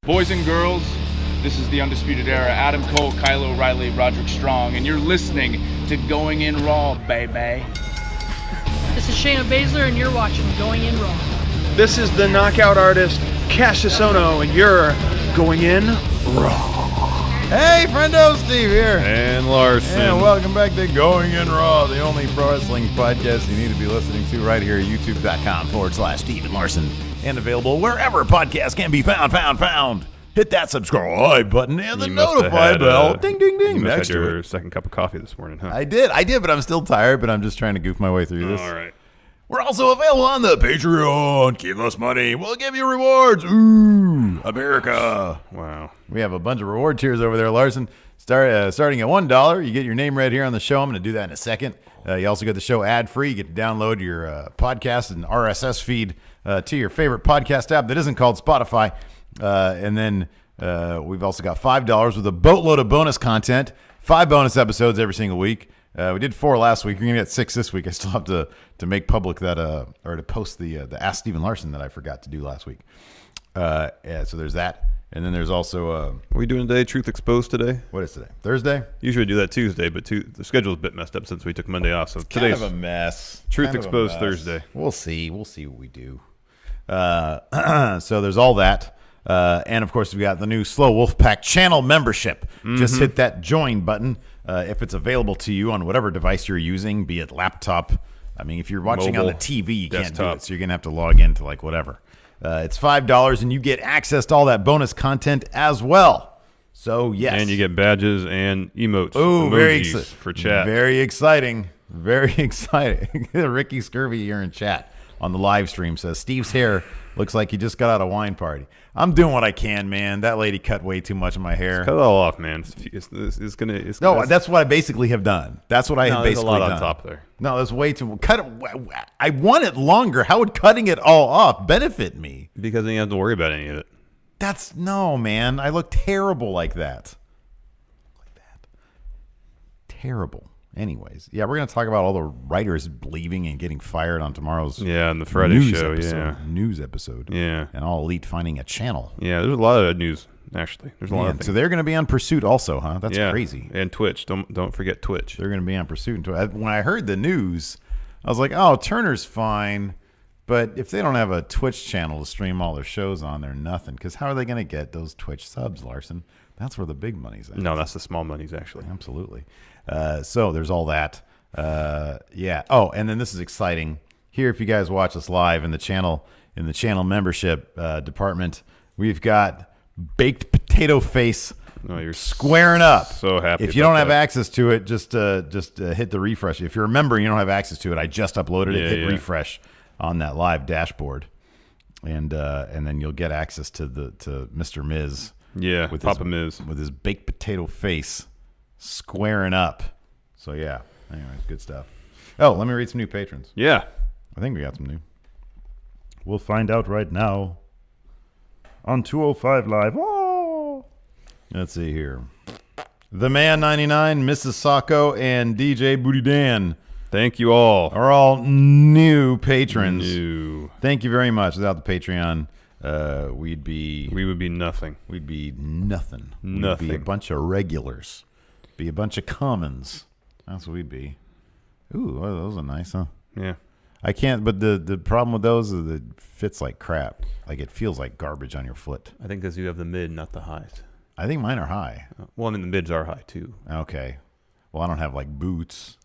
Boys and girls, this is the Undisputed Era. Adam Cole, Kyle O'Reilly, Roderick Strong, and you're listening to Going In Raw, baby. This is Shayna Baszler, and you're watching Going In Raw. This is the knockout artist, Cassius Ohno, and you're Going In Raw. Hey, friendo, Steve here. And Larson. And welcome back to Going In Raw, the only pro wrestling podcast you need to be listening to right here at youtube.com/Steve and Larson. And available wherever podcasts can be found. Hit that subscribe button and the notify bell. Ding, ding, ding. You must Next had to your it. second cup of coffee this morning, huh? I did, but I'm still tired, but I'm just trying to goof my way through this. All right. We're also available on the Patreon. Give us money. We'll give you rewards. Ooh, America. Wow. We have a bunch of reward tiers over there, Larson. Starting at $1, you get your name read here on the show. I'm going to do that in a second. You also get the show ad-free. You get to download your podcast and RSS feed to your favorite podcast app that isn't called Spotify. And then we've also got $5 with a boatload of bonus content, 5 bonus episodes every single week. We did 4 last week. We're going to get 6 this week. I still have to make public that or to post the Ask Steven Larson that I forgot to do last week. So there's that. And then there's also... What are we doing today? Truth Exposed today? What is today? Thursday? Usually do that Tuesday, but the schedule's a bit messed up since we took Monday off. So today's kind of a mess. Truth Exposed Thursday. We'll see. We'll see what we do. So there's all that. And, of course, we got the new Slow Wolfpack channel membership. Mm-hmm. Just hit that join button if it's available to you on whatever device you're using, be it laptop. I mean, if you're watching mobile, on the TV, you can't do desktop. it, so you're going to have to log into, like, whatever. It's $5, and you get access to all that bonus content as well. So, yes. And you get badges and emotes. Oh, very for chat. Very exciting. Very exciting. Ricky Scurvy here in chat on the live stream says, Steve's hair looks like he just got out of a wine party. I'm doing what I can, man. That lady cut way too much of my hair. Cut it all off, man. That's what I basically have done. That's what I have basically done. There's a lot on top there. No, that's way too... I want it longer. How would cutting it all off benefit me? Because then you have to worry about any of it. No, man. I look terrible like that. Terrible. Anyways, yeah, we're going to talk about all the writers leaving and getting fired on tomorrow's and the Friday show, news episode. Yeah. And All Elite finding a channel. Yeah, there's a lot of news, actually. There's a lot of things. So they're going to be on Pursuit also, huh? That's crazy. And Twitch. Don't forget Twitch. They're going to be on Pursuit. When I heard the news, I was like, oh, Turner's fine. But if they don't have a Twitch channel to stream all their shows on, they're nothing. Because how are they going to get those Twitch subs, Larson? That's where the big money's at. No, that's the small money's, actually. Absolutely. So there's all that. Yeah. Oh, and then this is exciting. Here, if you guys watch us live in the channel membership department, we've got Baked Potato Face squaring up. So happy. If you don't have access to it, just hit the refresh. If you're a member and you don't have access to it, I just uploaded it. Hit refresh on that live dashboard, and then you'll get access to Mr. Miz. Yeah, with Papa Miz with his baked potato face squaring up. So yeah. Anyways, good stuff. Oh, let me read some new patrons. Yeah. I think we got some new. We'll find out right now on 205 Live. Oh! Let's see here. The Man 99, Mrs. Sacco, and DJ Booty Dan. Thank you all. Are all new patrons. New. Thank you very much. Without the Patreon, we would be nothing. We'd be nothing. We'd be a bunch of regulars. Be a bunch of commons. That's what we'd be. Ooh, those are nice, huh? Yeah. I can't, but the problem with those is that it fits like crap. Like it feels like garbage on your foot. I think because you have the mid, not the highs. I think mine are high. Well, I mean, the mids are high, too. Okay. Well, I don't have like boots.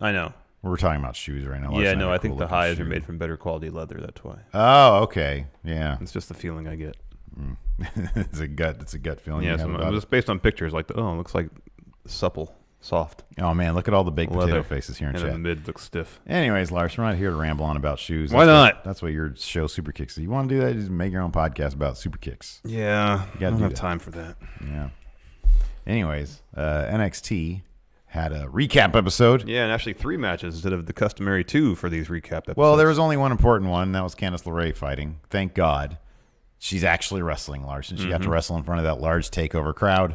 I know. We're talking about shoes right now. Yeah, no, I think the highs are made from better quality leather. That's why. Oh, okay. Yeah. It's just the feeling I get. It's a gut feeling. Yeah, it was based on pictures. Like, it looks like supple, soft. Oh man, look at all the baked potato faces here in chat. And the mid looks stiff. Anyways, Lars, we're not here to ramble on about shoes. Why not? That's what your show Super Kicks. You want to do that? Just make your own podcast about Super Kicks. Yeah, you gotta I don't have time for that. Yeah. Anyways, NXT had a recap episode. Yeah, and actually 3 matches instead of the customary 2 for these recap episodes. Well, there was only one important one. That was Candice LeRae fighting. Thank God. She's actually wrestling, Larson. She got to wrestle in front of that large takeover crowd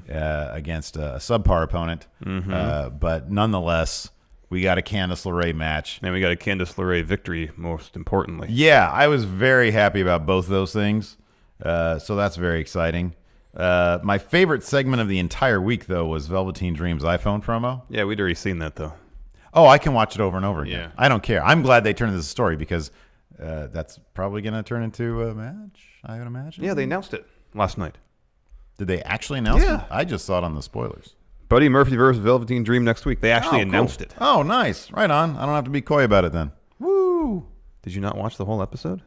against a subpar opponent. But nonetheless, we got a Candice LeRae match. And we got a Candice LeRae victory, most importantly. Yeah, I was very happy about both those things. So that's very exciting. My favorite segment of the entire week, though, was Velveteen Dream's iPhone promo. Yeah, we'd already seen that, though. Oh, I can watch it over and over again. Yeah. I don't care. I'm glad they turned this a story because that's probably going to turn into a match, I would imagine. Yeah, they announced it last night. Did they actually announce Yeah. it? I just saw it on the spoilers. Buddy Murphy versus Velveteen Dream next week. They actually announced it. Oh, nice. Right on. I don't have to be coy about it then. Woo. Did you not watch the whole episode?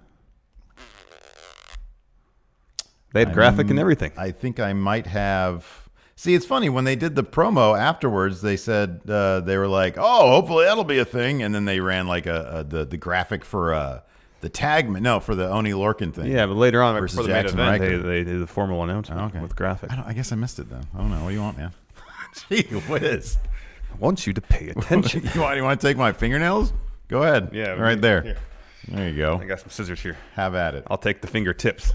They had graphic and everything. I think I might have. See, it's funny. When they did the promo afterwards, they said they were like, oh, hopefully that'll be a thing. And then they ran like the graphic for the tag. No, for the Oni Lorcan thing. Yeah, but later on, versus before the main Jackson event, Riker. they did the formal announcement with graphic. I guess I missed it then. I don't know. What do you want, man? Gee whiz. I want you to pay attention. You want to take my fingernails? Go ahead. Yeah. Right there. Here. There you go. I got some scissors here. Have at it. I'll take the fingertips.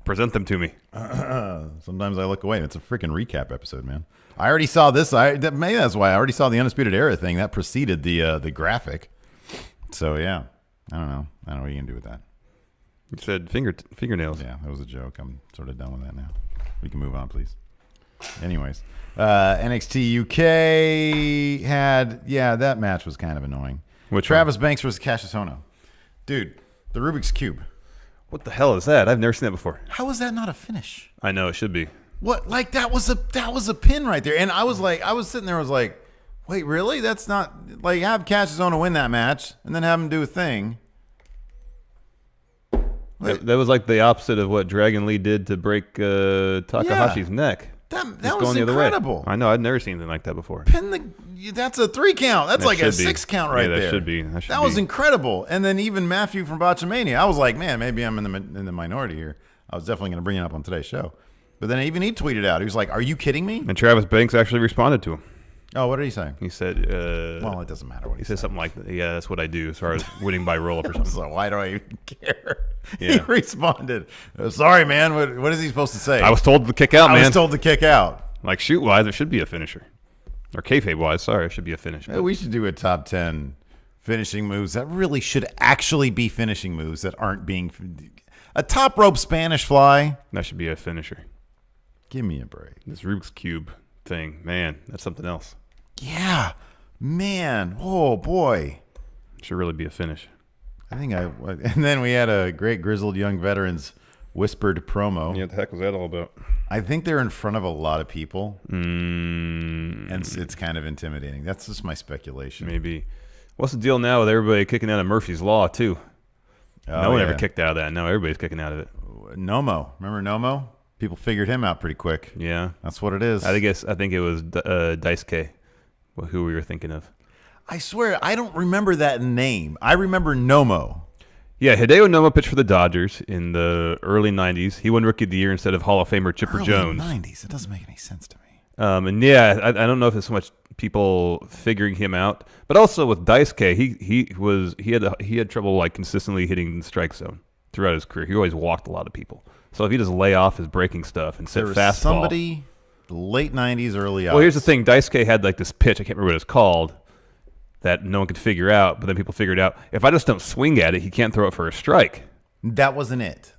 Present them to me. Sometimes I look away. It's a freaking recap episode, man. I already saw this. Maybe that's why I already saw the Undisputed Era thing that preceded the graphic. So yeah, I don't know what you can do with that. You said fingernails. Yeah, that was a joke. I'm sort of done with that now. We can move on, please. Anyways, NXT UK had that match was kind of annoying. Which Travis Banks versus Cassius Ohno. Dude, the Rubik's Cube. What the hell is that? I've never seen that before. How is that not a finish? I know it should be. What? Like that was a pin right there, and I was sitting there, I was like, wait, really? That's not like have Cassius Ohno win that match and then have him do a thing. That was like the opposite of what Dragon Lee did to break Takahashi's neck. That was incredible. I know. I'd never seen anything like that before. That's a 3 count. That's like a 6 count right there. there. Should be. That was incredible. And then even Matthew from Botchamania, I was like, man, maybe I'm in the minority here. I was definitely going to bring it up on today's show. But then even he tweeted out, he was like, are you kidding me? And Travis Banks actually responded to him. Oh, what did he say? He said, well, it doesn't matter what he said. Something like, yeah, that's what I do as far as winning by roll-up or something. So why do I even care? Yeah. He responded, sorry, man. What is he supposed to say? I was told to kick out, man. I was told to kick out. Like, shoot-wise, it should be a finisher. Or kayfabe-wise, sorry, it should be a finish. We should do a top 10 finishing moves that really should actually be finishing moves that aren't being... A top rope Spanish fly. That should be a finisher. Give me a break. This Rubik's Cube thing, man, that's something else. Yeah, man. Oh, boy. Should really be a finish. And then we had a great grizzled young veterans whispered promo. Yeah, what the heck was that all about? I think they're in front of a lot of people, and it's kind of intimidating. That's just my speculation. Maybe. What's the deal now with everybody kicking out of Murphy's Law, too? No one ever kicked out of that. Now everybody's kicking out of it. Nomo. Remember Nomo? People figured him out pretty quick. Yeah. That's what it is. I think it was Daisuke, who we were thinking of. I swear, I don't remember that name. I remember Nomo. Yeah, Hideo Nomo pitched for the Dodgers in the early 90s. He won Rookie of the Year instead of Hall of Famer Chipper Jones. Early 90s? It doesn't make any sense to me. And yeah, I don't know if it's so much people figuring him out, but also with Daisuke, he had trouble like consistently hitting the strike zone throughout his career. He always walked a lot of people. So if he just lay off his breaking stuff and sit fastball. Somebody late 90s, early Well, here's the thing. Daisuke had like this pitch, I can't remember what it's called, that no one could figure out, but then people figured out, if I just don't swing at it, he can't throw it for a strike. That wasn't it.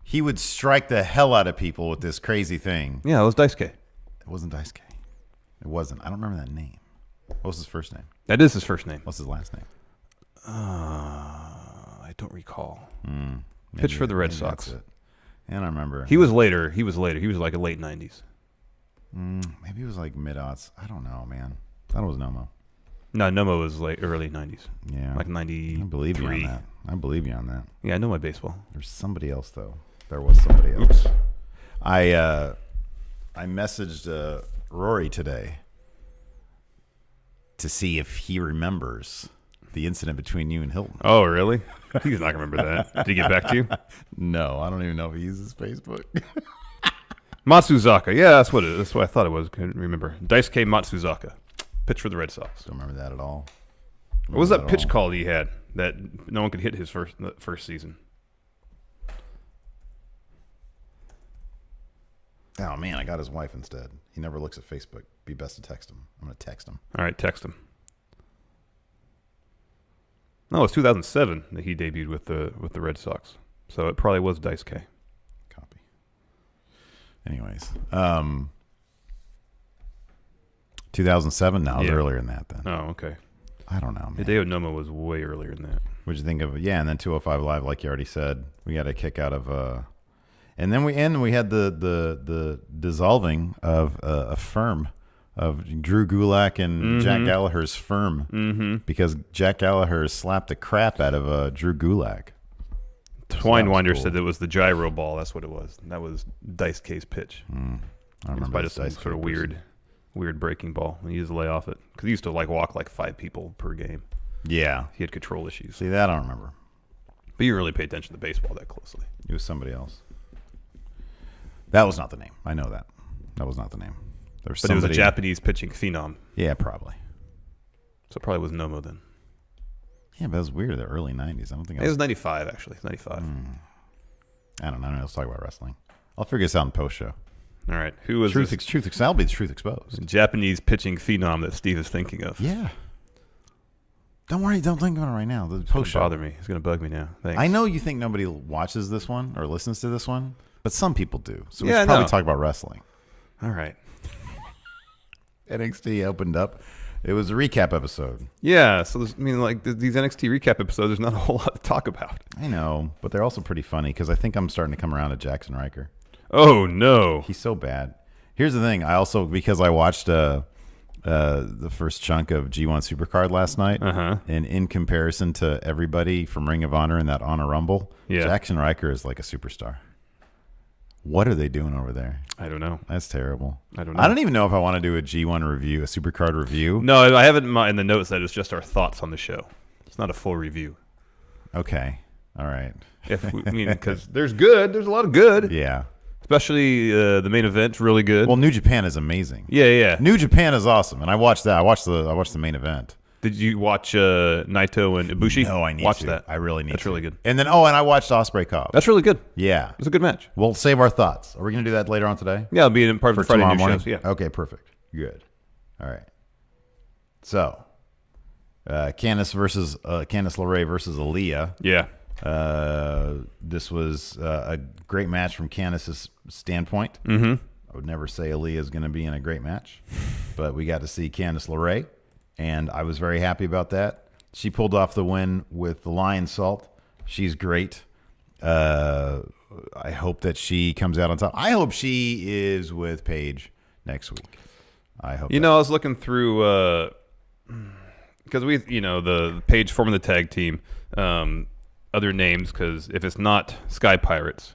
He would strike the hell out of people with this crazy thing. Yeah, it was Daisuke. It wasn't Daisuke. It wasn't. I don't remember that name. What was his first name? That is his first name. What's his last name? I don't recall. Pitched for the Red Sox. That's it. And I remember. He was later. He was like a late 90s. Maybe it was like mid-aughts. I don't know, man. I thought it was Nomo. No, Nomo was like early 90s. Yeah. Like 93. I believe you on that. Yeah, I know my baseball. There's somebody else, though. There was somebody else. I messaged Rory today to see if he remembers the incident between you and Hilton. Oh, really? He's not going to remember that. Did he get back to you? No, I don't even know if he uses Facebook. Matsuzaka. Yeah, that's what it is. That's what I thought it was. Couldn't remember. Daisuke Matsuzaka. Pitch for the Red Sox. Don't remember that at all. What was that pitch called he had that no one could hit his first season? Oh, man, I got his wife instead. He never looks at Facebook. Be best to text him. I'm going to text him. All right, text him. No, it was 2007 that he debuted with the Red Sox. So it probably was Daisuke. Anyways, 2007. No, it was earlier than that. Then. Oh, okay. I don't know, man. Hideo Nomo was way earlier than that. What'd you think of? Yeah, and then 205 Live, like you already said, we got a kick out of. And then we had the dissolving of a firm of Drew Gulak and Jack Gallagher's firm because Jack Gallagher slapped the crap out of Drew Gulak. Twinewinder said it was the gyro ball. That's what it was. That was Dice K's pitch. I remember this some sort of weird breaking ball. He used to lay off it because he used to walk like 5 people per game. Yeah, he had control issues. See, that I don't remember. But you really pay attention to baseball that closely. It was somebody else. That was not the name. I know that. That was not the name. But it was a Japanese pitching phenom. Yeah, probably. So it probably was Nomo then. Yeah, but it was weird. The early 90s. I don't think it was 95, actually. It's 95. I don't know. Let's talk about wrestling. I'll figure this out in post show. All right. Who was Truth? That'll be the Truth Exposed. Japanese pitching phenom that Steve is thinking of. Yeah. Don't worry. Don't think about it right now. The post show. Bother me. It's going to bug me now. Thanks. I know you think nobody watches this one or listens to this one, but some people do. So we should probably talk about wrestling. All right. NXT opened up. It was a recap episode. Yeah, so these NXT recap episodes, there's not a whole lot to talk about. I know, but they're also pretty funny because I think I'm starting to come around to Jackson Riker. Oh, no. He's so bad. Here's the thing. I also, because I watched the first chunk of G1 Supercard last night, and in comparison to everybody from Ring of Honor in that Honor Rumble, Jackson Riker is like a superstar. What are they doing over there? I don't know. That's terrible. I don't know. I don't even know if I want to do a G1 review, a Supercard review. No, I have it in the notes that it's just our thoughts on the show. It's not a full review. Okay. All right. Because there's a lot of good. Yeah. Especially the main event's really good. Well, New Japan is amazing. Yeah. New Japan is awesome, and I watched that. I watched the main event. Did you watch Naito and Ibushi? No, I need watch to. that. I really need to. That's really good. And then, and I watched Ospreay Cobb. That's really good. Yeah. It's a good match. We'll save our thoughts. Are we going to do that later on today? Yeah, it'll be in part of the Friday tomorrow news morning. shows. Yeah. Okay, perfect. Good. All right. So, Candice LeRae versus Aaliyah. Yeah. This was a great match from Candice's standpoint. Mm-hmm. I would never say Aaliyah is going to be in a great match, but we got to see Candice LeRae, and I was very happy about that. She pulled off the win with the Lion Salt. She's great. I hope that she comes out on top. I hope she is with Paige next week. I hope. I was looking through because the Paige forming the tag team. Other names, because if it's not Sky Pirates,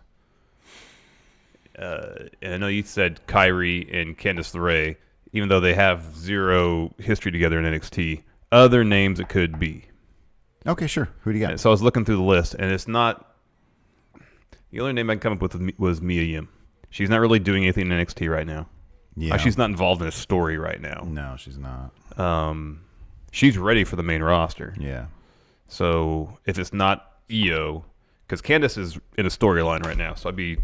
and I know you said Kyrie and Candice LeRae, even though they have zero history together in NXT, other names it could be. Okay, sure. Who do you got? So I was looking through the list, and it's not. The only name I could come up with was Mia Yim. She's not really doing anything in NXT right now. Yeah. She's not involved in a story right now. No, she's not. She's ready for the main roster. Yeah. So if it's not EO, because Candice is in a storyline right now, so I'd be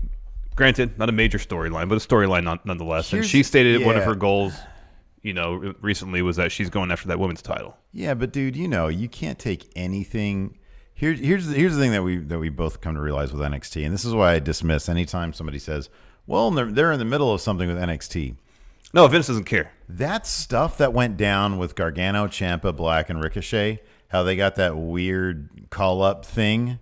granted not a major storyline, but a storyline nonetheless. And she stated one of her goals, recently was that she's going after that women's title. Yeah, but dude, you can't take anything. Here's the thing that we both come to realize with NXT, and this is why I dismiss anytime somebody says, "Well, they're in the middle of something with NXT." No, Vince doesn't care. That stuff that went down with Gargano, Ciampa, Black, and Ricochet. How they got that weird call-up thing.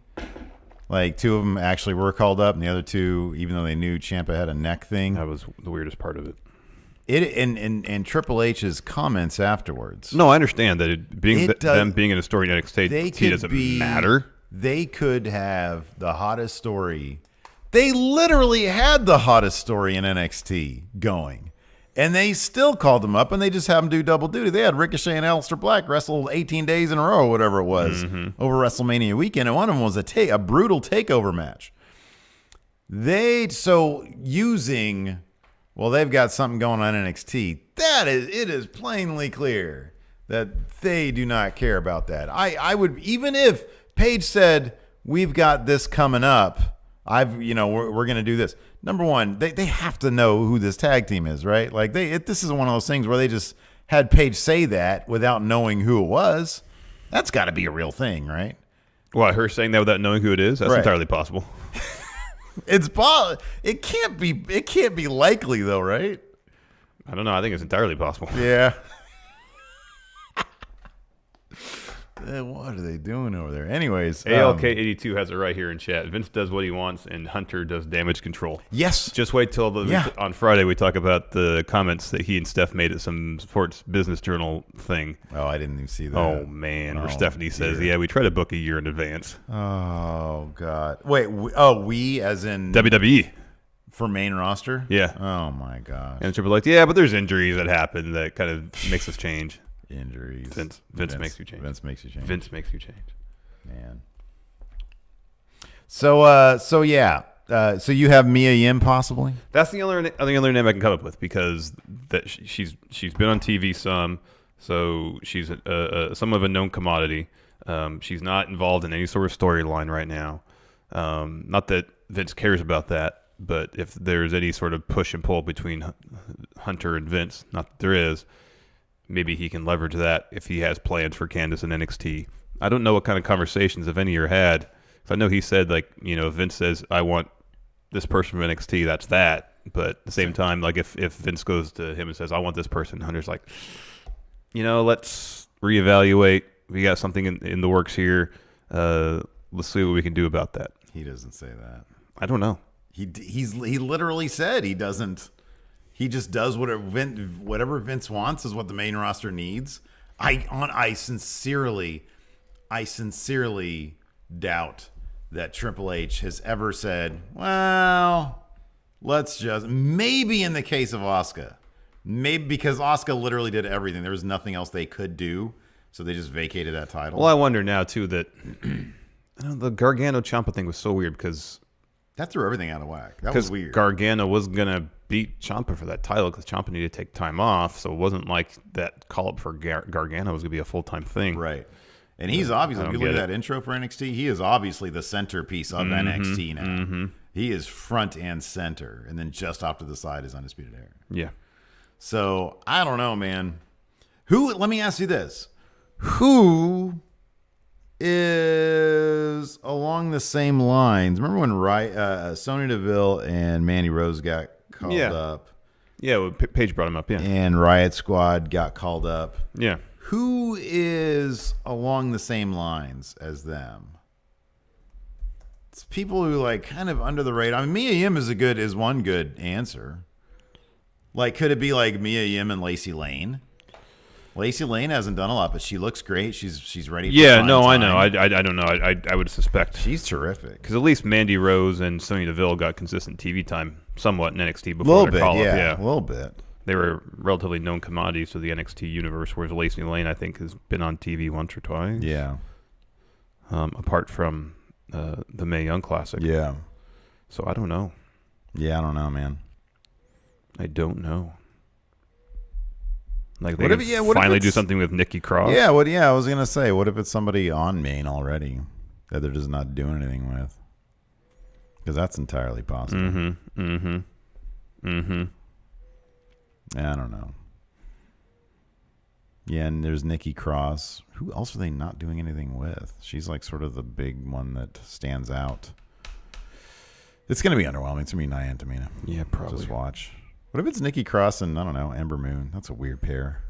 Like, 2 of them actually were called up, and the other 2, even though they knew Ciampa had a neck thing. That was the weirdest part of it. And Triple H's comments afterwards. No, I understand that them being in a story in NXT doesn't matter. They could have the hottest story. They literally had the hottest story in NXT going. And they still called them up, and they just have them do double duty. They had Ricochet and Aleister Black wrestle 18 days in a row, or whatever it was, over WrestleMania weekend, and one of them was a brutal takeover match. They've got something going on in NXT. It is plainly clear that they do not care about that. I would, even if Paige said, "We've got this coming up, we're going to do this." Number one, they have to know who this tag team is, right? Like this is one of those things where they just had Paige say that without knowing who it was. That's got to be a real thing, right? Well, her saying that without knowing who it is, that's entirely possible. It can't be likely though, right? I don't know. I think it's entirely possible. Yeah. What are they doing over there? Anyways, ALK82 has it right here in chat. Vince does what he wants, and Hunter does damage control. Yes. Just wait till on Friday we talk about the comments that he and Steph made at some sports business journal thing. Oh, I didn't even see that. Oh man, where Stephanie says, "Yeah, we try to book a year in advance." Oh God. Wait. We as in WWE for main roster? Yeah. Oh my gosh. And Triple H, yeah, but there's injuries that happen that kind of makes us change. Injuries. Vince makes you change. Vince makes you change. Vince makes you change. Man. So yeah. So you have Mia Yim possibly? That's the only name I can come up with because that she's been on TV some, so she's some of a known commodity. She's not involved in any sort of storyline right now. Not that Vince cares about that, but if there's any sort of push and pull between Hunter and Vince, not that there is. Maybe he can leverage that if he has plans for Candice and NXT. I don't know what kind of conversations, if any, are had. So I know he said, like, Vince says, I want this person from NXT, that's that. But at the same time, like, if Vince goes to him and says, I want this person, Hunter's like, let's reevaluate. We got something in the works here. Let's see what we can do about that. He doesn't say that. I don't know. He literally said he doesn't. He just does whatever Vince wants is what the main roster needs. I sincerely doubt that Triple H has ever said, well, let's just, maybe in the case of Asuka, maybe because Asuka literally did everything. There was nothing else they could do, so they just vacated that title. Well, I wonder now too that the Gargano Ciampa thing was so weird because that threw everything out of whack. That was weird. Gargano was gonna beat Ciampa for that title because Ciampa needed to take time off, so it wasn't like that call up for Gargano was gonna be a full time thing, right? And he's obviously, if you look at that intro for NXT, he is obviously the centerpiece of NXT now. Mm-hmm. He is front and center, and then just off to the side is Undisputed Era. Yeah. So I don't know, man. Let me ask you this: who is along the same lines? Remember when Sonya Deville and Mandy Rose got called up? Yeah, well, Paige brought him up, yeah. And Riot Squad got called up. Yeah. Who is along the same lines as them? It's people who like kind of under the radar. I mean, Mia Yim is one good answer. Like, could it be like Mia Yim and Lacey Lane? Lacey Lane hasn't done a lot, but she looks great. She's ready for prime time. I know. I don't know. I would suspect. She's terrific. Because at least Mandy Rose and Sonya Deville got consistent TV time somewhat in NXT before their call-up. Yeah, a little bit. They were relatively known commodities to the NXT universe, whereas Lacey Lane, I think, has been on TV once or twice. Yeah. Apart from the Mae Young Classic. Yeah. So I don't know. Yeah, I don't know, man. I don't know. Like what they finally do something with Nikki Cross. Yeah, I was gonna say, what if it's somebody on main already that they're just not doing anything with? Because that's entirely possible. Yeah, I don't know. Yeah, and there's Nikki Cross. Who else are they not doing anything with? She's like sort of the big one that stands out. It's gonna be underwhelming. It's gonna be Nia and Tamina. Yeah, probably. Just watch. What if it's Nikki Cross and, I don't know, Ember Moon? That's a weird pair.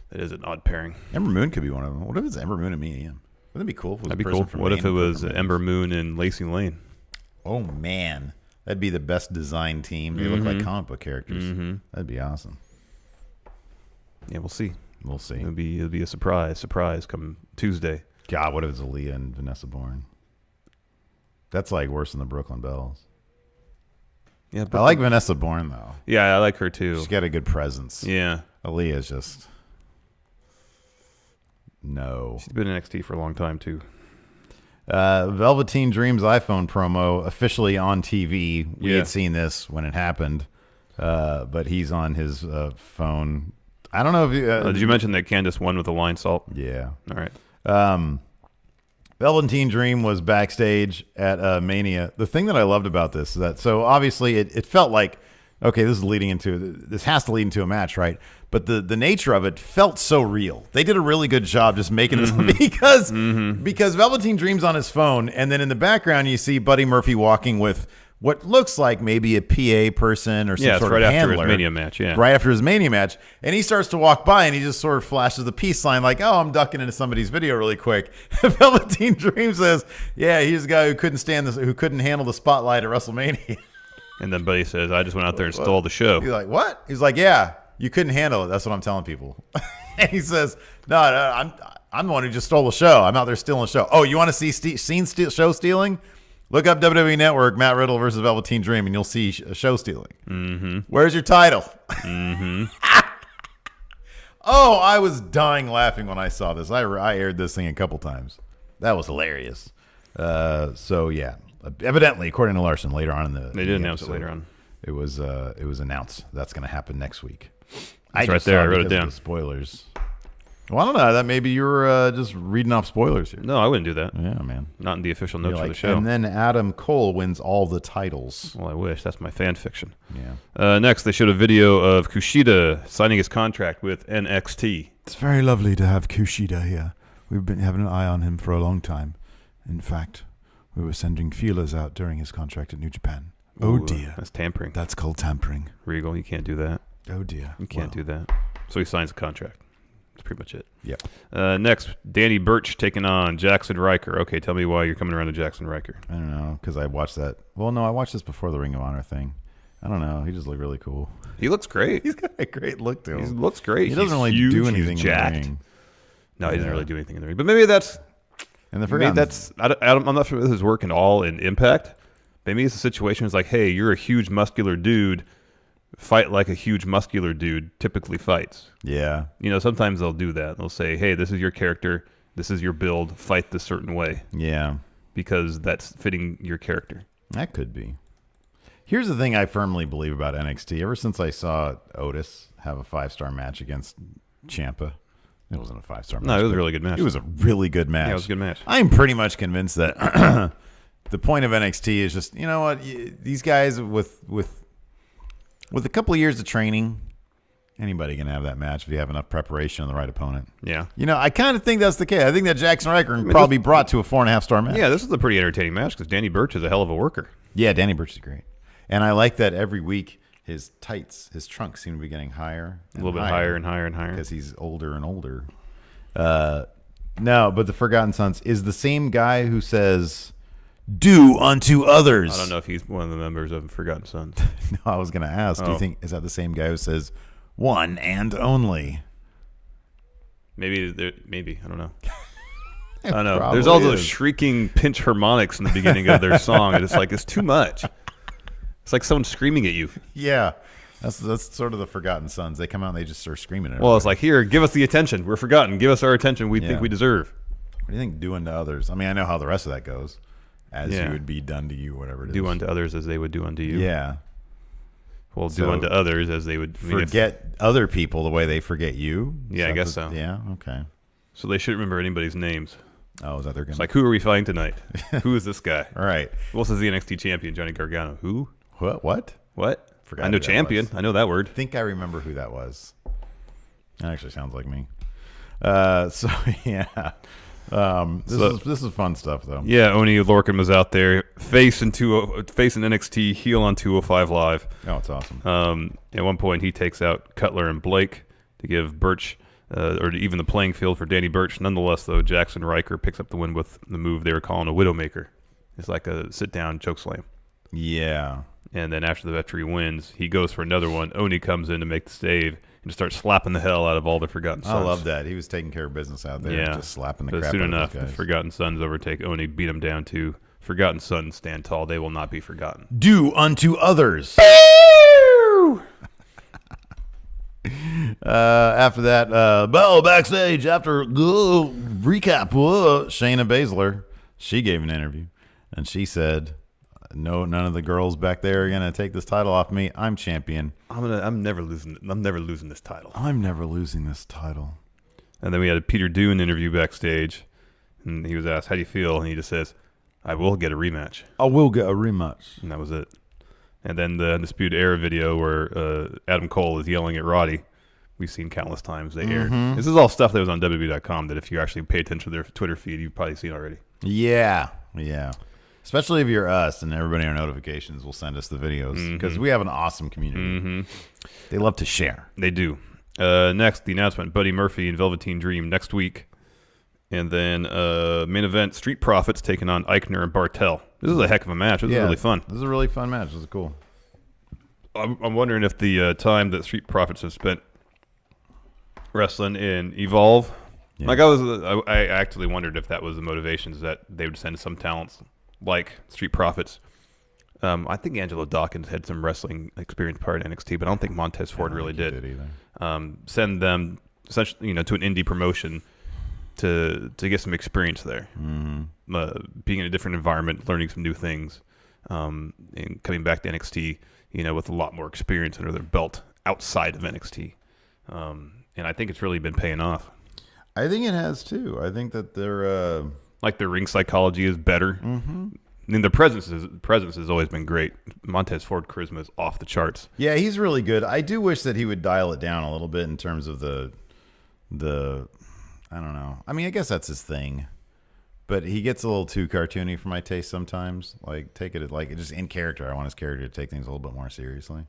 That is an odd pairing. Ember Moon could be one of them. What if it's Ember Moon and Mia Yim? Wouldn't that be cool? If it was That'd be cool. What if it was Ember Moon and Lacey Lane? Oh, man. That'd be the best designed team. They look like comic book characters. That'd be awesome. Yeah, we'll see. We'll see. It'll be a surprise come Tuesday. God, what if it's Aaliyah and Vanessa Bourne? That's like worse than the Brooklyn Bells. Yeah, I like Vanessa Bourne though. Yeah, I like her too. She's got a good presence. Yeah. Aaliyah's just no. She's been in NXT for a long time too. Velveteen Dream's iPhone promo officially on TV. We had seen this when it happened, but he's on his phone. I don't know if you, did you mention that Candice won with a line salt? Yeah. All right. Velveteen Dream was backstage at Mania. The thing that I loved about this is that, so obviously it felt like, okay, this has to lead into a match, right? But the nature of it felt so real. They did a really good job just making this because Velveteen Dream's on his phone, and then in the background you see Buddy Murphy walking with what looks like maybe a PA person or some Yeah, it's sort right of after handler. his Mania match, yeah. Right after his Mania match. And he starts to walk by and he just sort of flashes the peace sign like, oh, I'm ducking into somebody's video really quick. Velveteen Dream says, yeah, he's a guy who couldn't handle the spotlight at WrestleMania. And then Buddy says, I just went out there and stole the show. He's like, what? He's like, yeah, you couldn't handle it. That's what I'm telling people. And he says, no, I'm the one who just stole the show. I'm out there stealing the show. Oh, you want to see show stealing? Look up WWE Network, Matt Riddle versus Velveteen Dream, and you'll see show stealing. Mm-hmm. Where's your title? Mm-hmm. Oh, I was dying laughing when I saw this. I aired this thing a couple times. That was hilarious. So, yeah. Evidently, according to Larson, later on in the They did announce it later on. It was announced that's going to happen next week. It's right there. I wrote it down. Spoilers. Well, I don't know. That maybe you were just reading off spoilers here. No, I wouldn't do that. Yeah, man. Not in the official notes You're for like, the show. and then Adam Cole wins all the titles. Well, I wish. That's my fan fiction. Yeah. Next, they showed a video of Kushida signing his contract with NXT. It's very lovely to have Kushida here. We've been having an eye on him for a long time. In fact, we were sending feelers out during his contract at New Japan. Oh, Ooh, dear. That's tampering. That's called tampering. Regal, you can't do that. Oh, dear. You can't do that. So he signs a contract. That's pretty much it. Yep. Next, Danny Burch taking on Jackson Riker. Okay, tell me why you're coming around to Jackson Riker. I don't know, because I watched that. Well, no, I watched this before the Ring of Honor thing. I don't know. He just looked really cool. He looks great. He's got a great look to him. He looks great. He doesn't really huge, do he's anything in the jacked. ring. No, he doesn't really do anything in the ring. But maybe that's... And the Maybe I'm not sure if this is working all in Impact. Maybe it's a situation it's like, hey, you're a huge muscular dude. Fight like a huge muscular dude typically fights. Yeah. You know, sometimes they'll do that. They'll say, hey, this is your character. This is your build. Fight this certain way. Yeah. Because that's fitting your character. That could be. Here's the thing I firmly believe about NXT. Ever since I saw Otis have a 5-star match against Ciampa, it wasn't a 5-star match. No, it was a really good match. It was a really good match. Yeah, it was a good match. I'm pretty much convinced that the point of NXT is just, you know what, these guys with a couple of years of training, anybody can have that match if you have enough preparation and the right opponent. Yeah. You know, I kind of think that's the case. I think that Jackson Riker can probably be brought to a 4.5-star match. Yeah, this is a pretty entertaining match because Danny Burch is a hell of a worker. Yeah, Danny Burch is great. And I like that every week his trunks seem to be getting higher. A little bit higher and higher and higher. Because he's older and older. No, but the Forgotten Sons is the same guy who says, do unto others. I don't know if he's one of the members of Forgotten Sons. No, I was going to ask, do you think, is that the same guy who says, one and only? Maybe, I don't know. I don't know. Probably There's all those is. shrieking pinch harmonics in the beginning of their song, and it's like, it's too much. It's like someone screaming at you. Yeah. That's sort of the Forgotten Sons. They come out and they just start screaming at Well, everybody. it's like, here, give us the attention. We're forgotten. Give us our attention we think we deserve. What do you think doing to others? I mean, I know how the rest of that goes. As Yeah. you would be done to you, whatever it is. Do unto others as they would do unto you. Yeah. Well, So, do unto others as they would forget other people the way they forget you? Is Yeah, I that guess so. Yeah, okay. So they shouldn't remember anybody's names. Oh, is that their It's like, who are we fighting tonight? Who is this guy? All right. Who else is the NXT champion? Johnny Gargano. Who? What? What? Forgot I know who that champion. was. I know that word. I think I remember who that was. That actually sounds like me. So yeah. This is fun stuff though. Yeah, Oni Lorcan was out there facing NXT, heel on 205 Live. Oh, it's awesome. At one point, he takes out Cutler and Blake to give Burch, or to even the playing field for Danny Burch. Nonetheless, though, Jackson Riker picks up the win with the move they were calling a Widowmaker. It's like a sit-down chokeslam. Yeah. And then after the veteran wins, he goes for another one. Oni comes in to make the save and starts slapping the hell out of all the Forgotten Sons. I love that. He was taking care of business out there. Yeah. Just slapping the But crap soon out enough, of those the guys. Forgotten Sons overtake Oni, beat him down to Forgotten Sons stand tall. They will not be forgotten. Do unto others. After that, Bell backstage after recap. Shayna Baszler, she gave an interview, and she said, "No, none of the girls back there are gonna take this title off me. I'm champion. I'm never losing this title." I'm never losing this title. And then we had a Peter Dune interview backstage, and he was asked, "How do you feel?" And he just says, "I will get a rematch." I will get a rematch. And that was it. And then the Undisputed Era video where Adam Cole is yelling at Roddy. We've seen countless times they aired. This is all stuff that was on WWE.com that if you actually pay attention to their Twitter feed, you've probably seen already. Yeah, yeah. Especially if you're us and everybody in our notifications will send us the videos because we have an awesome community. They love to share. They do. Next, the announcement: Buddy Murphy and Velveteen Dream next week, and then main event: Street Profits taking on Eichner and Bartel. This is a heck of a match. This is really fun. This is a really fun match. This is cool. I'm wondering if the time that Street Profits have spent wrestling in Evolve, like I actually wondered if that was the motivations that they would send some talents like Street Profits. I think Angelo Dawkins had some wrestling experience prior to NXT, but I don't think Montez Ford really did either. Send them, to an indie promotion to get some experience there, being in a different environment, learning some new things, and coming back to NXT, with a lot more experience under their belt outside of NXT. And I think it's really been paying off. I think it has too. I think that their their ring psychology is better. I mean, their presence has always been great. Montez Ford charisma is off the charts. Yeah, he's really good. I do wish that he would dial it down a little bit in terms of the I don't know. I mean, I guess that's his thing. But he gets a little too cartoony for my taste sometimes. Like, take it like just in character. I want his character to take things a little bit more seriously.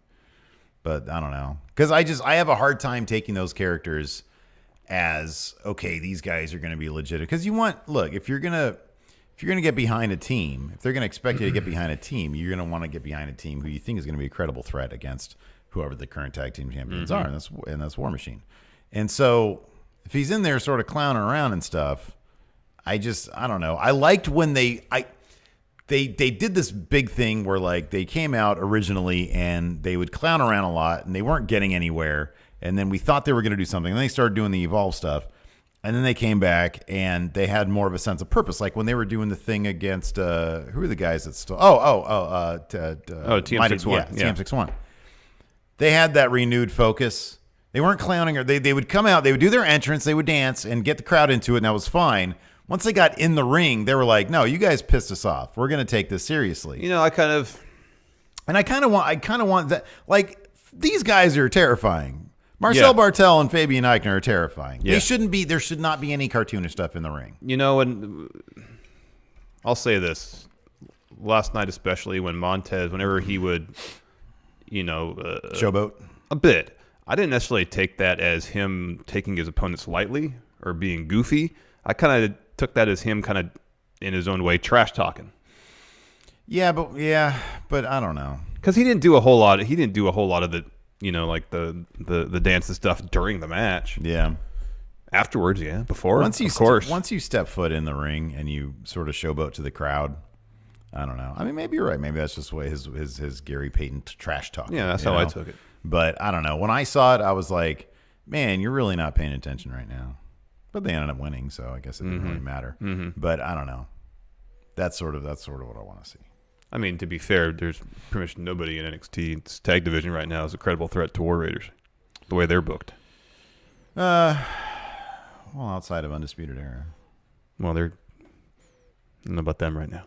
But I don't know. Because I have a hard time taking those characters as, okay, these guys are going to be legit. Because if you're going to get behind a team, if they're going to expect you to get behind a team, you're going to want to get behind a team who you think is going to be a credible threat against whoever the current tag team champions are, and that's War Machine. And so if he's in there sort of clowning around and stuff, I don't know. I liked when they did this big thing where like they came out originally and they would clown around a lot and they weren't getting anywhere. And then we thought they were going to do something. And then they started doing the Evolve stuff. And then they came back and they had more of a sense of purpose. Like when they were doing the thing against, who are the guys that still, TM61. TM61. They had that renewed focus. They weren't clowning, or they would come out, they would do their entrance, they would dance and get the crowd into it, and that was fine. Once they got in the ring, they were like, no, you guys pissed us off. We're going to take this seriously. I kind of want that. Like, these guys are terrifying. Marcel Bartel and Fabian Eichner are terrifying. Yeah. There should not be any cartoonish stuff in the ring. And I'll say this. Last night especially, whenever he would, showboat a bit, I didn't necessarily take that as him taking his opponents lightly or being goofy. I kind of took that as him kind of in his own way trash talking. Yeah, but I don't know, because he didn't do a whole lot. He didn't do a whole lot of the the dance and stuff during the match. Yeah, afterwards, before. Once you step foot in the ring and you sort of showboat to the crowd, I don't know. I mean, maybe you're right. Maybe that's just the way his Gary Payton trash talk. Yeah, that's how I took it. But I don't know. When I saw it, I was like, man, you're really not paying attention right now. But they ended up winning, so I guess it didn't really matter. But I don't know. That's sort of what I want to see. I mean, to be fair, there's pretty much nobody in NXT's tag division right now is a credible threat to War Raiders, the way they're booked. Well, outside of Undisputed Era. Well, I don't know about them right now.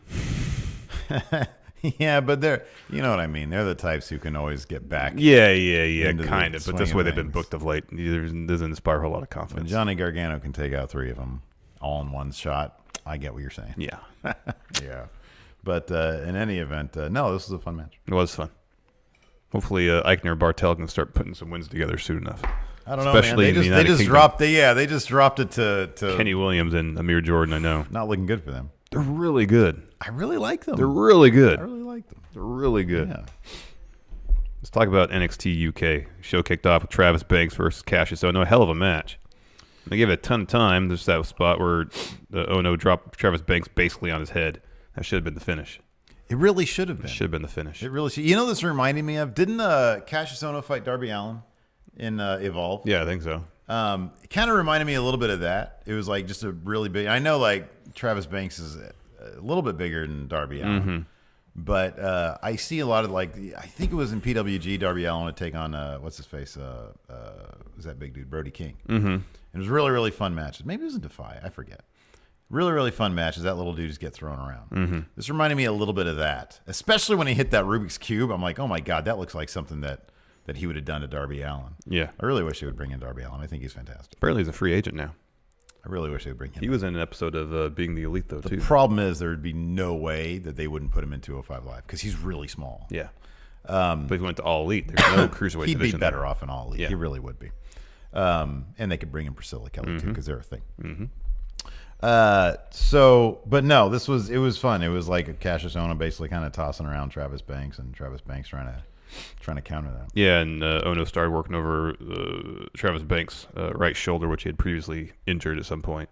Yeah, but they're, you know what I mean. They're the types who can always get back. Yeah, kind of. But this way they've been booked of late. It doesn't inspire a whole lot of confidence. When Johnny Gargano can take out 3 of them all in one shot, I get what you're saying. Yeah. Yeah. But in any event, no, this was a fun match. It was fun. Hopefully, Eichner and Bartel can start putting some wins together soon enough. I don't know, man. They just dropped it to Kenny Williams and Amir Jordan. I know. Not looking good for them. They're really good. I really like them. They're really good. I really like them. They're really good. Yeah. Let's talk about NXT UK. Show kicked off with Travis Banks versus Cassius Ohno. A hell of a match. They gave it a ton of time. There's that spot where Ohno dropped Travis Banks basically on his head. That should have been the finish. It really should have been. It should have been the finish. It really should. You know, this reminded me of, didn't Cassius Ohno fight Darby Allin in Evolve? Yeah, I think so. It kind of reminded me a little bit of that. It was like just a really big. I know like Travis Banks is a little bit bigger than Darby Allin, but I see a lot of like I think it was in PWG Darby Allin to take on what's his face was that big dude Brody King. It was really, really fun matches. Maybe it was in Defy. I forget. Really, really fun matches. That little dude just get thrown around. This reminded me a little bit of that, especially when he hit that Rubik's Cube. I'm like, oh my God, that looks like something that he would have done to Darby Allin. Yeah. I really wish he would bring in Darby Allin. I think he's fantastic. Apparently he's a free agent now. I really wish they'd bring him. He was in an episode of Being the Elite, though, The too. problem is there would be no way that they wouldn't put him in 205 Live because he's really small. Yeah. But if he went to All Elite, there's no cruiserweight He'd division be better there. off in All Elite. Yeah. He really would be. And they could bring in Priscilla Kelly too because they're a thing. But no, it was fun. It was like Cassius Ohno basically kind of tossing around Travis Banks and Travis Banks trying to counter that. Yeah, and Ono started working over Travis Banks' right shoulder, which he had previously injured at some point.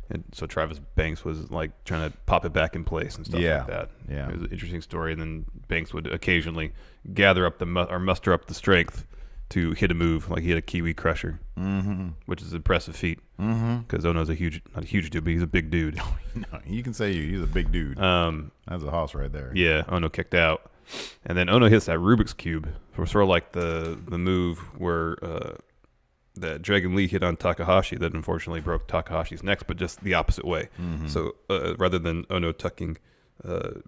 And so Travis Banks was like trying to pop it back in place and stuff like that. Yeah. It was an interesting story. And then Banks would occasionally gather up or muster up the strength to hit a move, like he had a Kiwi Crusher, which is an impressive feat. Because Ono's not a huge dude, but he's a big dude. No, you can say he's a big dude. That's a hoss right there. Yeah, Ono kicked out. And then Ono hits that Rubik's Cube for sort of like the move where that Dragon Lee hit on Takahashi that unfortunately broke Takahashi's neck, but just the opposite way. So rather than Ono tucking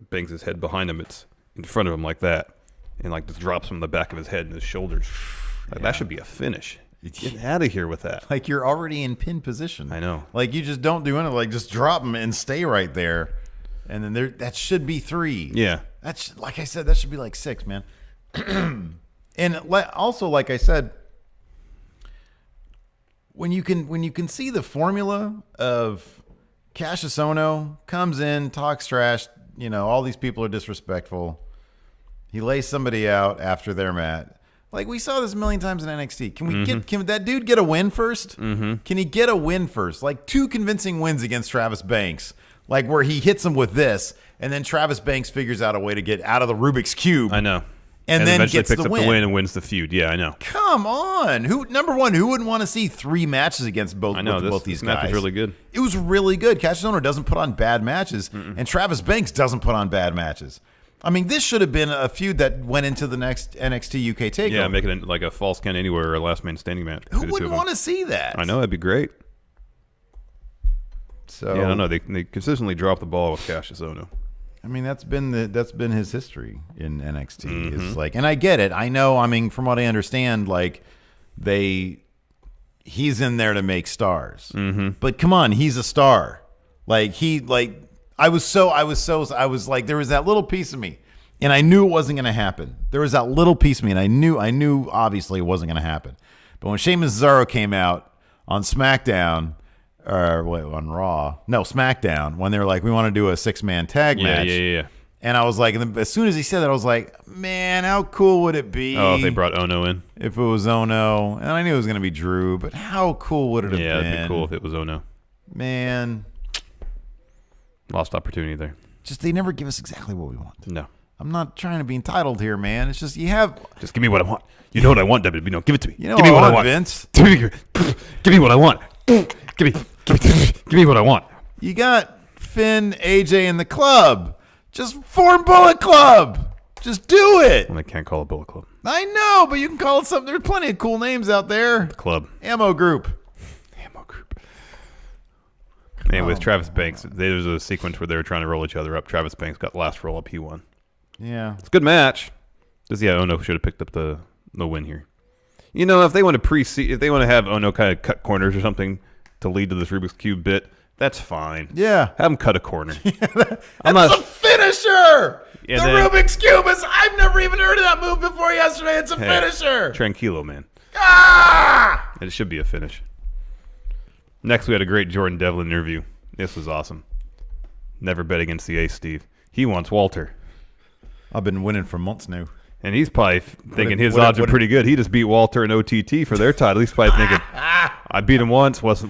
Banks' head behind him, it's in front of him like that and like just drops him on the back of his head and his shoulders. Like, that should be a finish. Get out of here with that. Like you're already in pin position. I know. Like you just don't do anything. Like just drop him and stay right there. And then that should be 3. Yeah. That's like I said, that should be like 6, man. And also, like I said, when you can see the formula of Cassius Ohno comes in, talks trash, all these people are disrespectful. He lays somebody out after their mat. Like we saw this a million times in NXT. Can that dude get a win first? Can he get a win first? Like 2 convincing wins against Travis Banks. Like where he hits him with this, and then Travis Banks figures out a way to get out of the Rubik's Cube. I know. And then eventually gets picks the up win. the win and wins the feud. Yeah, I know. Come on. Number one, who wouldn't want to see 3 matches against both these this match guys? was really good. It was really good. Cassius Ohno doesn't put on bad matches, and Travis Banks doesn't put on bad matches. I mean, this should have been a feud that went into the next NXT UK takeover. Yeah, making it like a false count anywhere or a last man standing match. Who wouldn't want to see that? I know, that'd be great. So yeah, I don't know. They consistently drop the ball with Cassius Ohno. I mean, that's been his history in NXT. It's like, and I get it. I know. I mean, from what I understand, like he's in there to make stars. But come on, he's a star. I was like, there was that little piece of me, and I knew it wasn't going to happen. There was that little piece of me, and I knew obviously it wasn't going to happen. But when Sheamus Cesaro came out on SmackDown. On Raw. No, SmackDown, when they were like, we want to do a 6-man tag match. Yeah. And I was like, as soon as he said that, I was like, man, how cool would it be? Oh, if they brought Ono in? If it was Ono. And I knew it was going to be Drew, but how cool would it have been? Yeah, it'd be cool if it was Ono. Man. Lost opportunity there. Just they never give us exactly what we want. No. I'm not trying to be entitled here, man. It's just Just give me what I want. You know what I want, WWE. No, give it to me. You know give me what I want, Vince. Give me what I want. Give me what I want. You got Finn, AJ, and the club. Just form Bullet Club. Just do it. Well, they can't call it Bullet Club. I know, but you can call it something. There's plenty of cool names out there. Club. Ammo Group. And with Travis Banks, there's a sequence where they were trying to roll each other up. Travis Banks got last roll up. He won. Yeah. It's a good match. Ono should have picked up the win here. If they want to have Ono kind of cut corners or something to lead to this Rubik's Cube bit, that's fine. Yeah. Have him cut a corner. That's a finisher. Yeah, Rubik's Cube is, I've never even heard of that move before yesterday. It's a finisher. Tranquilo, man. Ah! It should be a finish. Next, we had a great Jordan Devlin interview. This was awesome. Never bet against the Ace, Steve. He wants Walter. I've been winning for months now. And he's probably thinking his odds are pretty good. He just beat Walter and OTT for their title. He's probably thinking, I beat him once. What's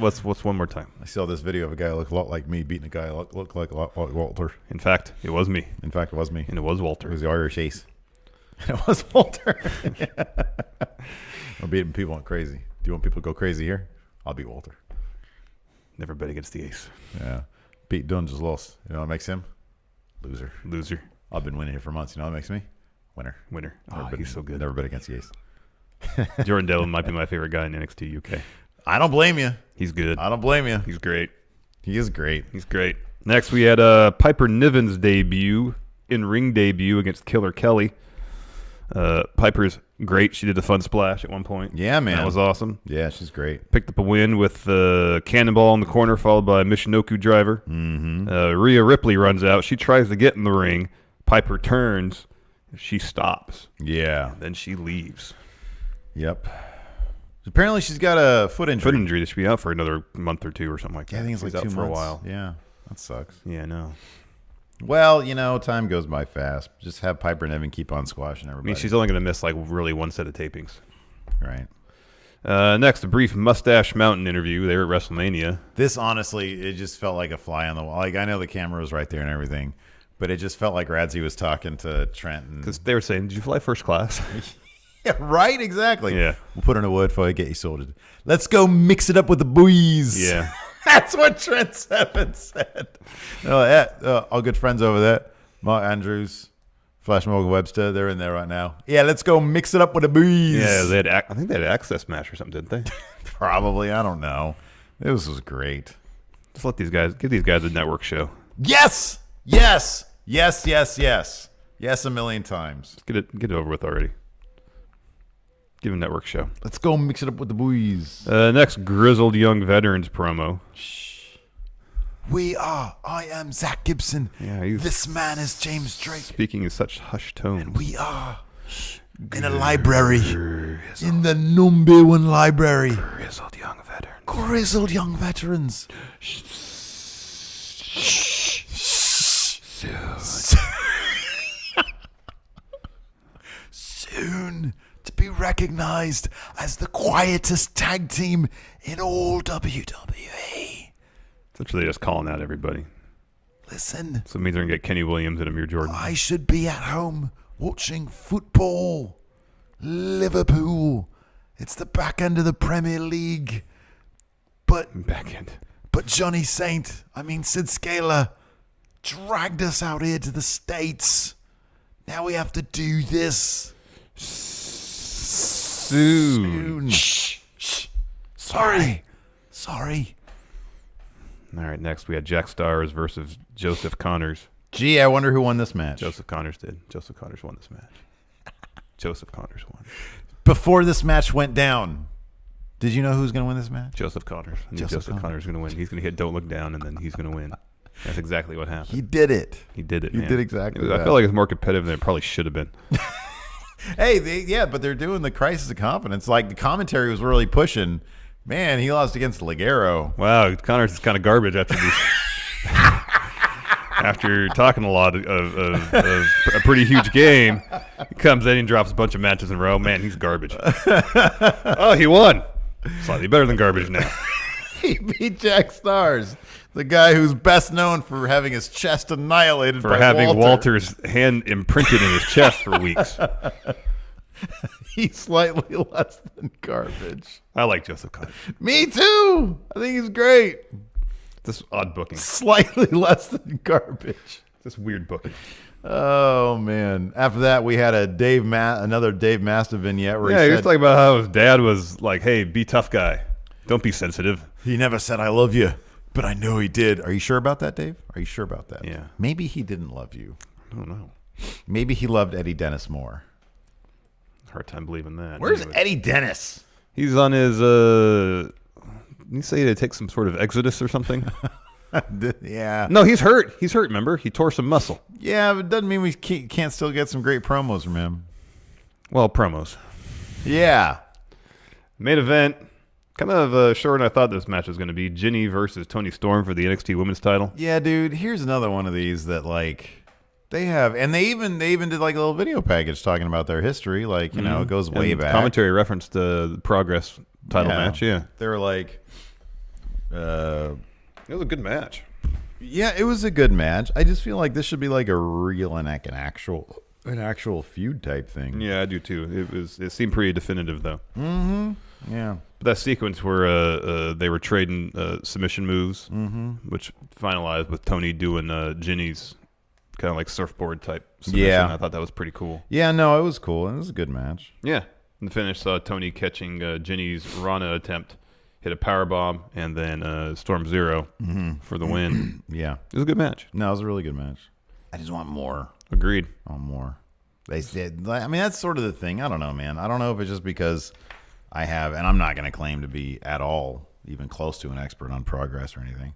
one more time? I saw this video of a guy who looked a lot like me beating a guy who looked like a lot like Walter. In fact, it was me. And it was Walter. It was the Irish Ace. And it was Walter. I'm beating people went crazy. Do you want people to go crazy here? I'll beat Walter. Never bet against the Ace. Yeah. Pete Dunne just lost. You know what makes him? Loser. I've been winning here for months. You know what makes me? Winner. Oh, he's so good. Never bet against the Ace. Jordan Devlin might be my favorite guy in NXT UK. I don't blame you. He's good. I don't blame you. He's great. He is great. He's great. Next, we had Piper Niven's in-ring debut against Killer Kelly. Piper's great. She did a fun splash at one point. Yeah, man. That was awesome. Yeah, she's great. Picked up a win with Cannonball in the corner, followed by Michinoku Driver. Mm-hmm. Rhea Ripley runs out. She tries to get in the ring. Piper turns. She stops. Yeah. Then she leaves. Yep. Apparently she's got a foot injury. Foot injury. That should be out for another month or two or something like that. Yeah, I think it's She's like out 2 for months. a while. Yeah, that sucks. Yeah, no. Well, time goes by fast. Just have Piper and Evan keep on squashing I everybody. mean, she's only going to miss like really one set of tapings. Right. Next, a brief Mustache Mountain interview. They were at WrestleMania. This, honestly, it just felt like a fly on the wall. Like, I know the camera was right there and everything, but it just felt like Radzi was talking to Trent. Because they were saying, did you fly first class? Yeah, right? Exactly. Yeah. We'll put in a word for you, get you sorted. Let's go mix it up with the boys. Yeah. That's what Trent Seven said. All good friends over there. Mark Andrews, Flash Morgan Webster, they're in there right now. Yeah, let's go mix it up with the boys. Yeah, I think they had an access match or something, didn't they? Probably. I don't know. This was great. Just give these guys a network show. Yes! Yes! Yes, yes, yes. Yes, a million times. Just get it over with already. Give them a network show. Let's go mix it up with the boys. Next, grizzled young veterans promo. I am Zach Gibson. Yeah, This man is James Drake. Speaking in such hushed tones. We are in a library. In the number one library. Grizzled young veterans. Grizzled young veterans. Soon to be recognized as the quietest tag team in all WWE. Essentially just calling out everybody. Listen, So it means they're going to get Kenny Williams and Amir Jordan. I should be at home watching football. Liverpool. It's the back end of the Premier League. But Back end. Johnny Sid Scaler, dragged us out here to the States. Now we have to do this. Soon. Shh. Sorry. All right, next we had Jack Stars versus Joseph Connors. Gee, I wonder who won this match. Joseph Connors did. Joseph Connors won this match. Joseph Connors won. Before this match went down, did you know who was going to win this match? Joseph Connors. I knew Joseph Joseph Connors is going to win. He's going to hit Don't Look Down, and then he's going to win. That's exactly what happened. He did it. He did it, He man. did exactly I that. feel like it's more competitive than it probably should have been. Hey, but they're doing the Crisis of Confidence. Like, the commentary was really pushing. Man, he lost against Ligero. Wow, Connors is kind of garbage after these. After talking a lot of a pretty huge game, he comes in and drops a bunch of matches in a row. Man, he's garbage. Oh, he won. Slightly better than garbage now. He beat Jack Stars, the guy who's best known for having his chest annihilated For by having Walter. Walter's hand imprinted in his chest for weeks. He's slightly less than garbage. I like Joseph Connors. Me too. I think he's great. This odd booking. Slightly less than garbage. This weird booking. Oh man! After that, we had another Dave Mastiff vignette where Yeah, he he was said talking about how his dad was like, "Hey, be tough guy. Don't be sensitive." he never said "I love you," but I know he did. Are you sure about that, Dave? Are you sure about that? Yeah. Maybe he didn't love you. I don't know. Maybe he loved Eddie Dennis more. Hard time believing that. Where's Anyway. Eddie Dennis? He's on his. Didn't he say to take some sort of exodus or something? Yeah. No, he's hurt. He's hurt. Remember, he tore some muscle. Yeah, but it doesn't mean we can't still get some great promos from him. Well, promos. Yeah. Main event. Kind of shorter than I thought this match was going to be. Ginny versus Toni Storm for the NXT Women's title. Yeah, dude. Here's another one of these that like they have, and they even did like a little video package talking about their history. Like it goes way And back. Commentary referenced the Progress title match. Yeah, They were like, it was a good match. yeah, it was a good match. I just feel like this should be like a real and like an actual feud type thing. Yeah, I do too. It seemed pretty definitive though. Yeah. But that sequence where they were trading submission moves, which finalized with Tony doing Ginny's kind of like surfboard type submission. Yeah. I thought that was pretty cool. Yeah, no, it was cool. It was a good match. Yeah. And the finish saw Tony catching Ginny's Rana attempt, hit a powerbomb, and then Storm Zero for the win. Yeah. It was a good match. No, it was a really good match. I just want more. Agreed. I want more. They said, I mean, that's sort of the thing. I don't know, man. I don't know if it's just because I have, and I'm not going to claim to be at all even close to an expert on Progress or anything,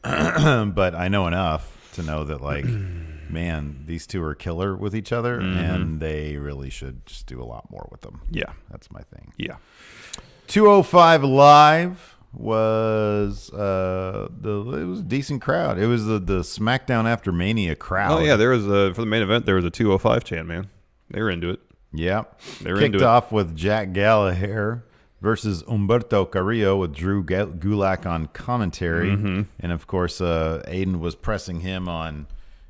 but I know enough to know that, like, man, these two are killer with each other, and they really should just do a lot more with them. Yeah. That's my thing. Yeah. 205 Live was it was a decent crowd. It was the SmackDown After Mania crowd. Oh yeah, there was for the main event there was a 205 chant, man. They were into it. Yeah. They were Kicked into it. off with Jack Gallagher versus Humberto Carrillo with Drew Gulak on commentary. And of course, Aiden was pressing him on,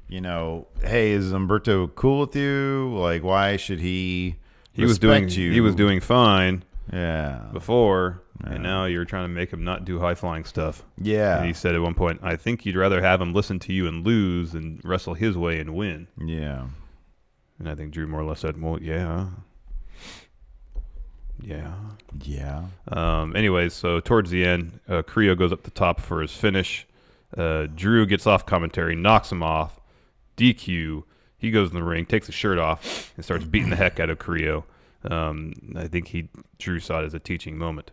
hey, is Humberto cool with you? Like, why should he respect you? He was doing fine. Yeah. Before, and now you're trying to make him not do high-flying stuff. Yeah. And he said at one point, I think you'd rather have him listen to you and lose than wrestle his way and win. Yeah. And I think Drew more or less said, well, yeah. Anyways, so towards the end, Carrillo goes up the top for his finish. Drew gets off commentary, knocks him off. DQ. He goes in the ring, takes his shirt off, and starts beating the heck out of Carrillo. I think Drew saw it as a teaching moment.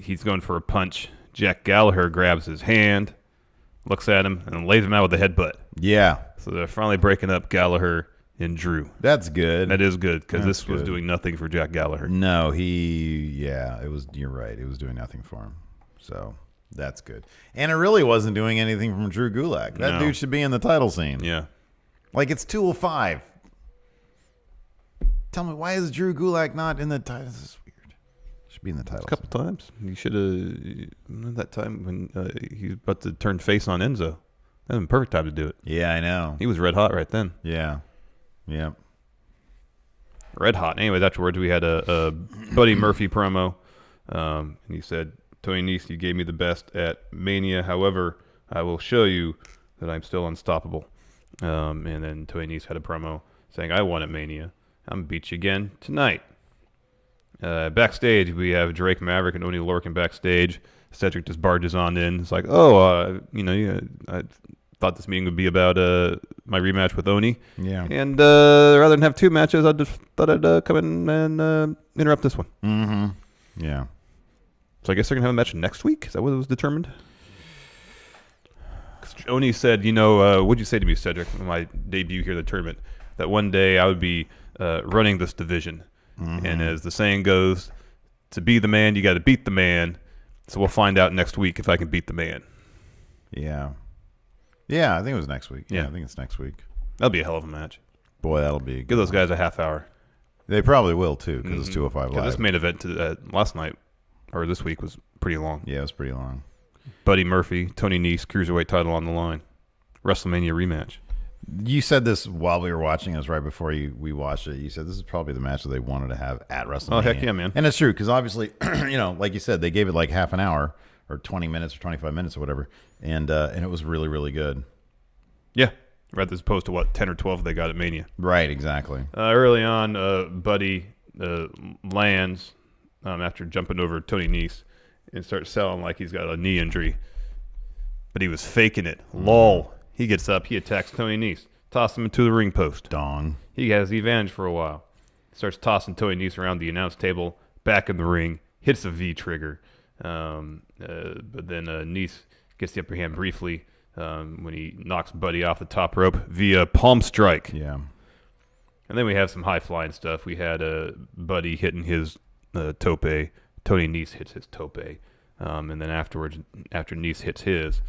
He's going for a punch. Jack Gallagher grabs his hand, looks at him, and lays him out with a headbutt. Yeah. So they're finally breaking up Gallagher and Drew. That's good. That is good because this was doing nothing for Jack Gallagher. No, you're right. It was doing nothing for him. So that's good. And it really wasn't doing anything from Drew Gulak. That dude should be in the title scene. Yeah. Like, it's 205. Tell me, why is Drew Gulak not in the title? This is weird. Should be in the title. A couple times. You should have, that time when he was about to turn face on Enzo. That was a perfect time to do it. Yeah, I know. He was red hot right then. Yeah. Yeah. Red hot. Anyways, afterwards we had a Buddy Murphy promo. And he said, Tony Nese, you gave me the best at Mania. However, I will show you that I'm still unstoppable. And then Tony Nese had a promo saying, I won at Mania. I'm going to beat you again tonight. Backstage, we have Drake Maverick and Oney Lorcan backstage. Cedric just barges on in. It's like, I thought this meeting would be about my rematch with Oney. Yeah. And rather than have two matches, I just thought I'd come in and interrupt this one. Mm-hmm. Yeah. So I guess they're going to have a match next week? Is that what it was determined? Oney said, what'd you say to me, Cedric, in my debut here in the tournament? That one day I would be running this division. And as the saying goes, to be the man, you got to beat the man. So we'll find out next week if I can beat the man. Yeah. Yeah, I think it was next week. Yeah. I think it's next week. That'll be a hell of a match. Boy, that'll be good. Give those guys a half hour. They probably will, too, because it's 205 Live. This main event last night, or this week, was pretty long. Yeah, it was pretty long. Buddy Murphy, Tony Nese, Cruiserweight title on the line. WrestleMania rematch. You said this while we were watching. It was right before we watched it. You said this is probably the match that they wanted to have at WrestleMania. Oh, heck yeah, man. And it's true, because obviously, like you said, they gave it like half an hour or 20 minutes or 25 minutes or whatever, and it was really, really good. Yeah, rather as opposed to, 10 or 12 they got at Mania. Right, exactly. Early on, Buddy lands after jumping over Tony Nese and starts selling like he's got a knee injury. But he was faking it. Lol. He gets up. He attacks Tony Nese. Tosses him into the ring post. Dong. He has the advantage for a while. Starts tossing Tony Nese around the announce table. Back in the ring. Hits a V trigger. But then Nese gets the upper hand briefly when he knocks Buddy off the top rope via palm strike. Yeah. And then we have some high-flying stuff. We had Buddy hitting his tope. Tony Nese hits his tope. And then afterwards, after Nese hits his,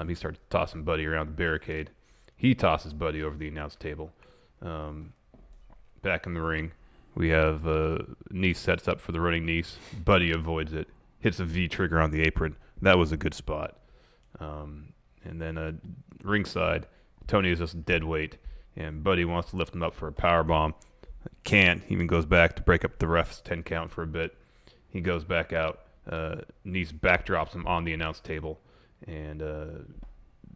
he starts tossing Buddy around the barricade. He tosses Buddy over the announce table. Back in the ring, we have Nese sets up for the running Nese. Buddy avoids it. Hits a V trigger on the apron. That was a good spot. And then ringside, Tony is just dead weight. And Buddy wants to lift him up for a powerbomb. Can't. He even goes back to break up the ref's 10 count for a bit. He goes back out. Nese backdrops him on the announce table. And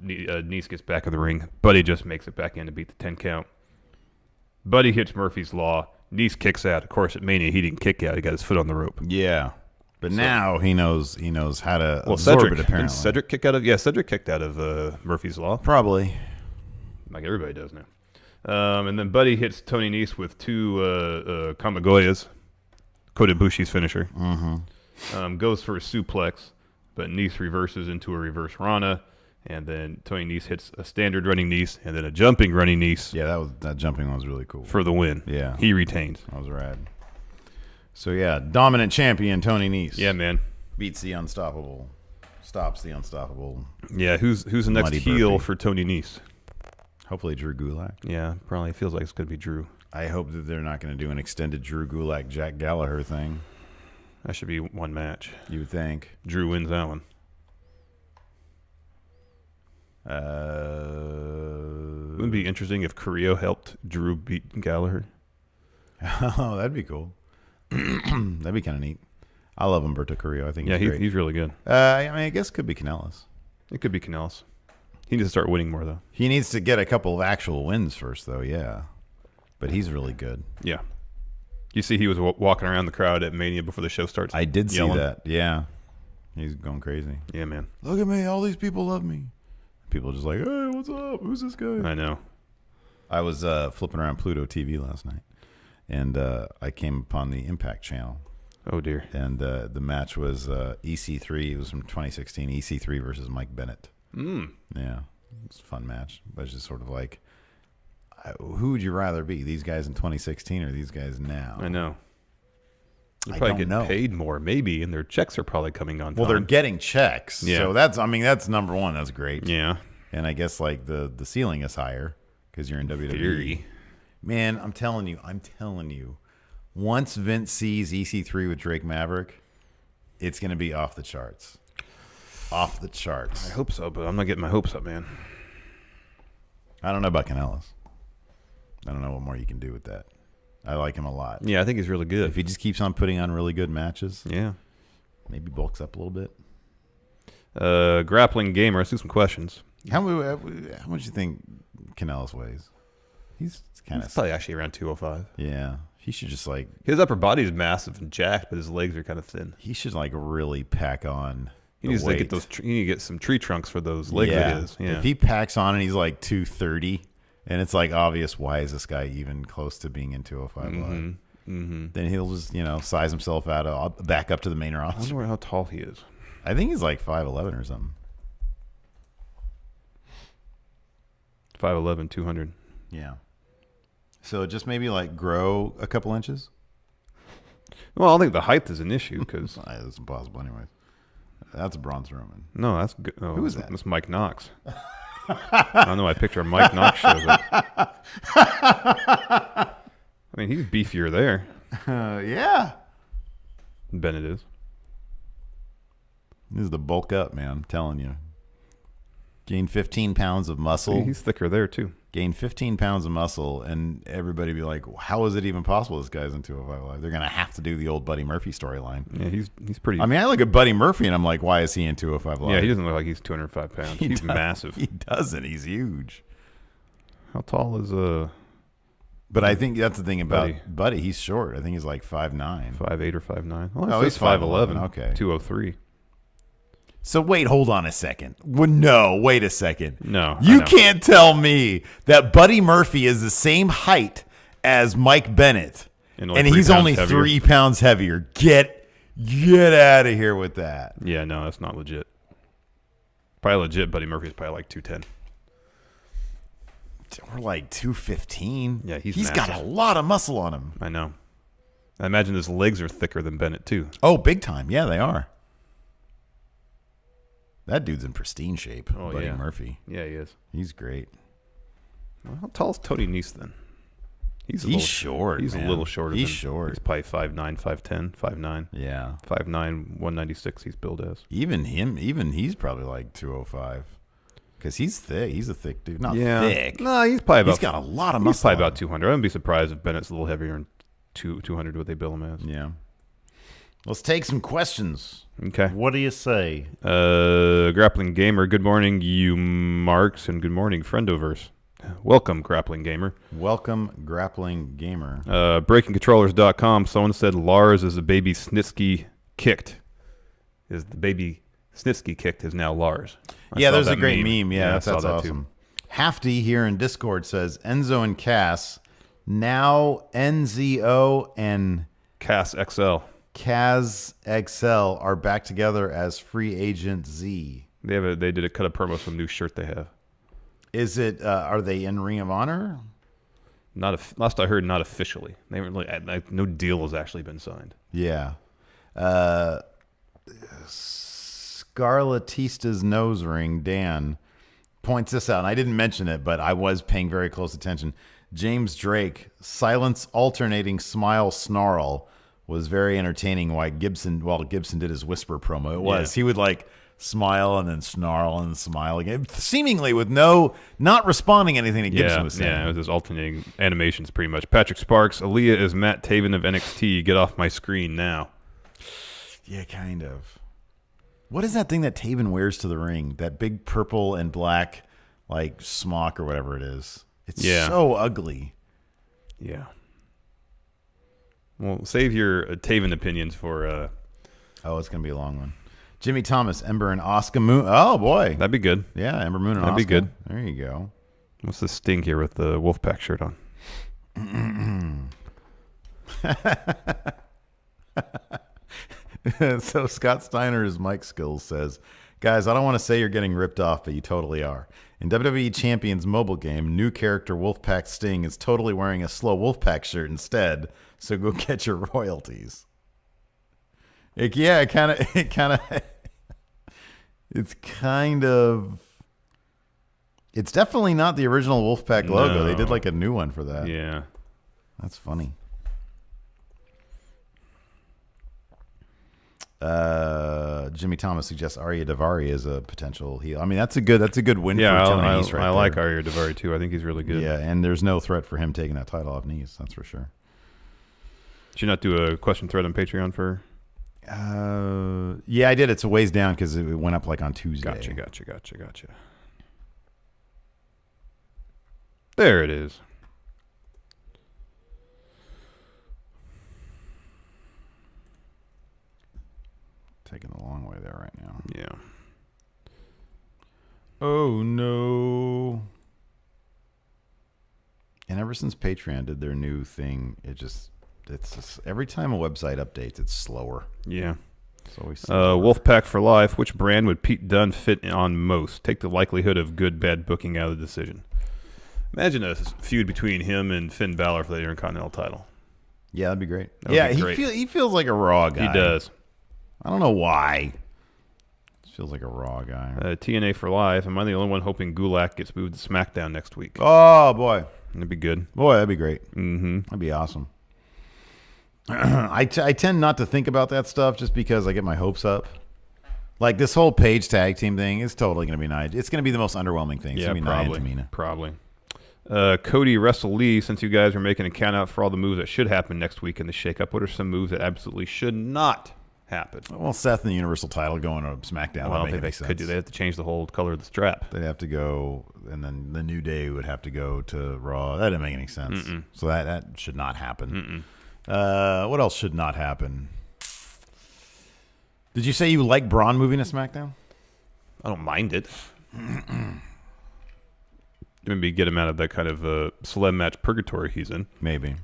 Nese gets back in the ring. Buddy just makes it back in to beat the 10 count. Buddy hits Murphy's Law. Nese kicks out. Of course, at Mania, he didn't kick out. He got his foot on the rope. Yeah. But now he knows how to absorb Cedric, it, apparently. Didn't Cedric kick out of Cedric kicked out of Murphy's Law. Probably. Like everybody does now. And then Buddy hits Tony Nese with two Kamigoyas, Kota Ibushi's finisher. Goes for a suplex, but Nese reverses into a reverse Rana. And then Tony Nese hits a standard running Nese and then a jumping running Nese. Yeah, that jumping one was really cool. For the win. Yeah. He retains. That was rad. So, yeah, dominant champion Tony Nese. Yeah, man. Beats the unstoppable. Stops the unstoppable. Yeah, who's the next Muddy heel Murphy. for Tony Nese? Hopefully Drew Gulak. Yeah, probably feels like it's going to be Drew. I hope that they're not going to do an extended Drew Gulak, Jack Gallagher thing. That should be one match. You would think. Drew wins that one. Wouldn't it be interesting if Carrillo helped Drew beat Gallagher? Oh, that'd be cool. That'd be kind of neat. I love Humberto Carrillo. I think he's really good. I mean, I guess it could be Canellis. It could be Canellis. He needs to start winning more, though. He needs to get a couple of actual wins first, though, yeah. But he's really good. Yeah. You see he was walking around the crowd at Mania before the show starts. I did yelling. see that, yeah. He's going crazy. Yeah, man. Look at me. All these people love me. People are just like, hey, what's up? Who's this guy? I know. I was flipping around Pluto TV last night, and I came upon the Impact channel. Oh, dear. And the match was EC3. It was from 2016, EC3 versus Mike Bennett. Yeah, it's a fun match. But it's just sort of like, who would you rather be, these guys in 2016 or these guys now? I know. They're I probably don't getting know. paid more, maybe, and their checks are probably coming on time. Well, they're getting checks. Yeah. So that's number one. That's great. Yeah. And I guess like the ceiling is higher because you're in WWE. Theory. Man, I'm telling you. Once Vince sees EC3 with Drake Maverick, it's going to be off the charts. Off the charts. I hope so, but I'm not getting my hopes up, man. I don't know about Canellis. I don't know what more you can do with that. I like him a lot. Yeah, I think he's really good. If he just keeps on putting on really good matches, Yeah. maybe bulks up a little bit. Grappling Gamer, let's do some questions. How much do you think Canellis weighs? He's kind He's of probably actually around 205. yeah. He should just like His upper body is massive and jacked, but his legs are kind of thin. he should like really pack on. He needs to get those. He needs to get some tree trunks for those legs Yeah. of his. Yeah. If he packs on and he's like 230, and it's like obvious why is this guy even close to being in 205 live? Then he'll just size himself out back up to the main I roster. wonder how tall he is. I think he's like 5'11" or something. 5'11", 200. Yeah. So just maybe like grow a couple inches. Well, I don't think the height is an issue because That's impossible, anyways. That's a Braun Strowman. no, that's good. Oh, Who is that? That's Mike Knox. I don't know. My picture of Mike Knox shows up. I mean, he's beefier there. Yeah. Bennett is. This is the bulk up, man. I'm telling you. Gain 15 pounds of muscle. He's thicker there too. Gain 15 pounds of muscle, and everybody be like, how is it even possible this guy's in 205 Live? They're going to have to do the old Buddy Murphy storyline. Yeah, he's pretty. I mean, I look at Buddy Murphy, and I'm like, why is he in 205 Live? yeah, he doesn't look like he's 205 pounds. He's massive. He doesn't. He's huge. How tall is But I think that's the thing about Buddy. Buddy. He's short. I think he's like 5'9". 5'8" or 5'9"? Oh, Oh, he's he's 5'11". Okay. 203. So wait, hold on a second. Well, no, wait a second. No, You I know. can't tell me that Buddy Murphy is the same height as Mike Bennett, And and only 3 he's pounds only heavier. 3 pounds heavier. Get out of here with that. Yeah, no, that's not legit. Probably legit. Buddy Murphy's probably like 210. We're like 215. Yeah, he's got massive. a lot of muscle on him. I know. I imagine his legs are thicker than Bennett too. Oh, big time. Yeah, they are. That dude's in pristine shape. Oh, Buddy yeah. Murphy. Yeah, he is. He's great. Well, how tall is Tony Nese then? He's short. He's man. a little shorter. He's than, short. He's probably 5'9", 5'10", 5'9", Yeah. 5'9", 196. He's billed as. Even he's probably like 205. Because he's thick. He's a thick dude. Not Yeah. thick. No, he's probably about. He's got a lot of He's muscle. probably on about him. 200. I wouldn't be surprised if Bennett's a little heavier and 200 what they bill him as. Yeah. Let's take some questions. Okay. What do you say? Grappling Gamer. Good morning, you marks, and good morning, Friendoverse. Welcome, Grappling Gamer. Welcome, Grappling Gamer. BreakingControllers.com. Someone said Lars is the baby Snitsky kicked. Is the baby Snitsky kicked is now Lars. I Yeah, saw there's a that great meme. Yeah, I that's saw that awesome. Hafty here in Discord says Enzo and Cass, now NZO and Cass XL. Kaz XL are back together as Free Agent Z. They did a cut of promo for a new shirt they have. Is it? Are they in Ring of Honor? Last I heard, not officially. They haven't really, no deal has actually been signed. Yeah. Scarlatista's nose ring, Dan, points this out. And I didn't mention it, but I was paying very close attention. James Drake, silence alternating smile snarl, was very entertaining while Gibson did his whisper promo. It was. Yeah. He would like smile and then snarl and smile again, seemingly with not responding anything that Gibson was saying. Yeah, it was his alternating animations pretty much. Patrick Sparks, Aaliyah is Matt Taven of NXT. Get off my screen now. Yeah, kind of. What is that thing that Taven wears to the ring? That big purple and black like smock or whatever it is. It's so ugly. Yeah. Well, save your Taven opinions for... it's going to be a long one. Jimmy Thomas, Ember and Asuka Moon. Oh, boy. That'd be good. Yeah, Ember Moon and That'd Asuka. be good. There you go. What's this sting here with the Wolfpack shirt on? So Scott Steiner's Mike Skills says, guys, I don't want to say you're getting ripped off, but you totally are. In WWE Champions mobile game, new character Wolfpack Sting is totally wearing a slow Wolfpack shirt instead, so go get your royalties. It's definitely not the original Wolfpack logo. No. They did like a new one for that. Yeah. That's funny. Jimmy Thomas suggests Arya Daivari is a potential heel. I mean, that's a good win for Tony Nese right I there. like Arya Daivari too. I think he's really good. Yeah, and there's no threat for him taking that title off Nese. That's for sure. Did you not do a question thread on Patreon for? Yeah, I did. It's a ways down because it went up like on Tuesday. Gotcha. There it is. Taking the long way there right now. Yeah. Oh no. And ever since Patreon did their new thing, it's just every time a website updates, it's slower. Yeah. It's always slower. Wolfpack for life. Which brand would Pete Dunne fit on most? Take the likelihood of good, bad booking out of the decision. Imagine a feud between him and Finn Balor for the Intercontinental title. Yeah, that'd be great. That would be great. He feels like a Raw guy. He does. I don't know why. Feels like a Raw guy. TNA for life. Am I the only one hoping Gulak gets moved to SmackDown next week? Oh, boy. That'd be good. Boy, that'd be great. Mm-hmm. That'd be awesome. I tend not to think about that stuff just because I get my hopes up. Like this whole Page tag team thing is totally going to be Nia. It's going to be the most underwhelming thing. It's going to be Nia and Tamina. Probably. Cody Wrestle Lee, since you guys are making a count out for all the moves that should happen next week in the shakeup, what are some moves that absolutely should not happen? Well, Seth and the Universal title going to SmackDown. Well, I don't think they could do. They have to change the whole color of the strap. They'd have to go, and then the New Day would have to go to Raw. That didn't make any sense. Mm-mm. So that should not happen. What else should not happen? Did you say you like Braun moving to SmackDown? I don't mind it. Maybe get him out of that kind of celeb match purgatory he's in. Maybe.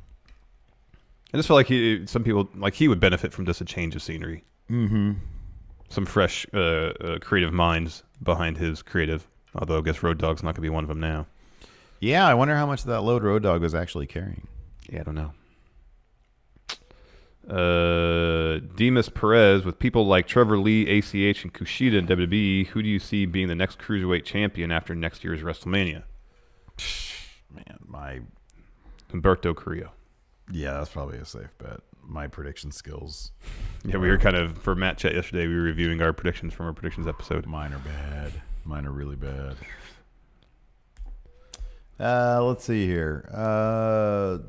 I just feel like some people he would benefit from just a change of scenery. Mm-hmm. Some fresh creative minds behind his creative. Although I guess Road Dogg's not going to be one of them now. Yeah, I wonder how much of that load Road Dogg was actually carrying. Yeah, I don't know. Demas Perez, with people like Trevor Lee, ACH, and Kushida in WWE, who do you see being the next Cruiserweight champion after next year's WrestleMania? Man, Humberto Carrillo. Yeah, that's probably a safe bet. My prediction skills. Yeah, we were kind of, for Matt Chat yesterday, we were reviewing our predictions from our predictions episode. Mine are bad. Mine are really bad. Let's see here.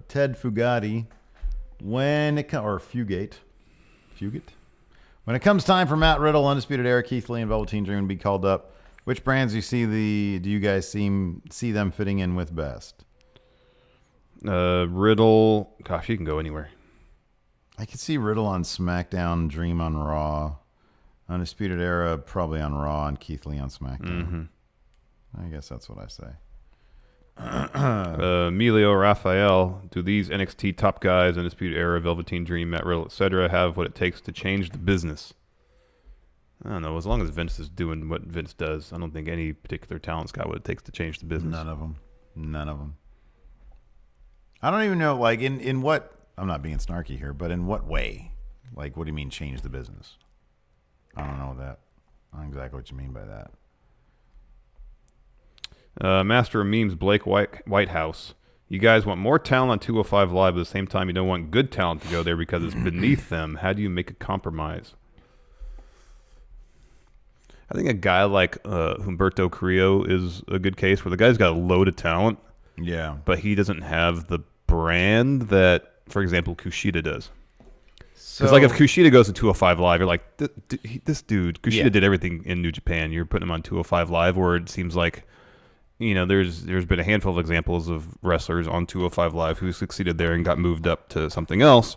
Ted Fugate. Fugate. When it comes time for Matt Riddle, Undisputed Era, Keith Lee, and Velveteen Dream to be called up, which brands do you guys see them fitting in with best? Riddle, gosh, he can go anywhere. I could see Riddle on SmackDown, Dream on Raw, Undisputed Era probably on Raw, and Keith Lee on SmackDown. Mm-hmm. I guess that's what I say. Emilio Rafael, do these NXT top guys, Undisputed Era, Velveteen Dream, Matt Riddle, etc., have what it takes to change the business? I don't know. As long as Vince is doing what Vince does, I don't think any particular talent's got what it takes to change the business. None of them. I don't even know, like, in what, I'm not being snarky here, but in what way? Like, what do you mean change the business? I don't know that. I don't know exactly what you mean by that. Master of Memes, Blake Whitehouse. You guys want more talent on 205 Live, at the same time you don't want good talent to go there because it's beneath them. How do you make a compromise? I think a guy like Humberto Carrillo is a good case where the guy's got a load of talent, but he doesn't have the brand that, for example, Kushida does. Because like if Kushida goes to 205 Live, you're like, this dude, Kushida did everything in New Japan. You're putting him on 205 Live, where it seems like, there's been a handful of examples of wrestlers on 205 Live who succeeded there and got moved up to something else.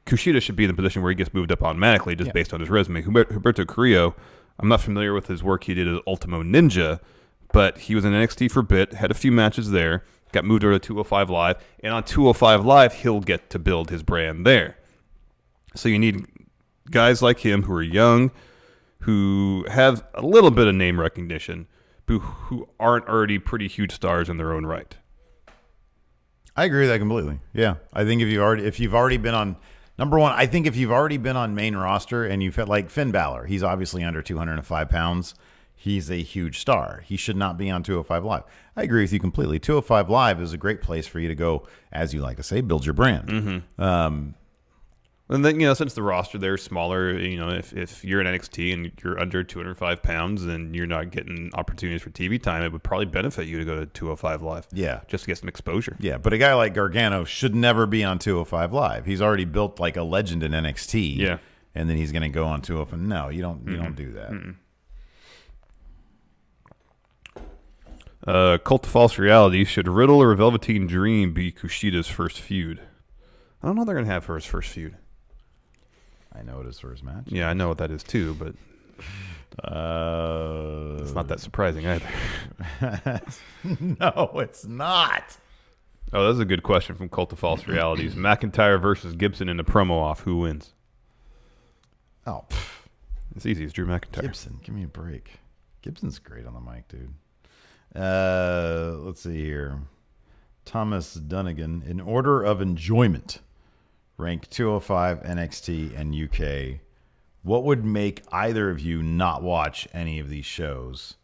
Kushida should be in the position where he gets moved up automatically just based on his resume. Humberto Carrillo, I'm not familiar with his work he did as Ultimo Ninja, but he was in NXT for a bit, had a few matches there, got moved over to 205 Live, and on 205 Live, he'll get to build his brand there. So you need guys like him who are young, who have a little bit of name recognition, who aren't already pretty huge stars in their own right. I agree with that completely. Yeah, I think if you've already been on, number one, I think if you've already been on main roster and you've had, like Finn Balor, he's obviously under 205 pounds. He's a huge star. He should not be on 205 Live. I agree with you completely. 205 Live is a great place for you to go, as you like to say, build your brand. Mm-hmm. And then, since the roster there is smaller, if you're in NXT and you're under 205 pounds and you're not getting opportunities for TV time, it would probably benefit you to go to 205 Live. Yeah. Just to get some exposure. Yeah, but a guy like Gargano should never be on 205 Live. He's already built like a legend in NXT. Yeah. And then he's going to go on 205. No, you don't do that. Cult of False Reality. Should Riddle or Velveteen Dream be Kushida's first feud? I don't know they're going to have for his first feud. I know it is for his match. Yeah, I know what that is too, but it's not that surprising either. No, it's not. Oh, that's a good question from Cult of False Realities. McIntyre versus Gibson in a promo off. Who wins? Oh, it's easy. It's Drew McIntyre. Gibson, give me a break. Gibson's great on the mic, dude. Let's see here. Thomas Dunnigan, in order of enjoyment, rank 205, NXT, and UK. What would make either of you not watch any of these shows?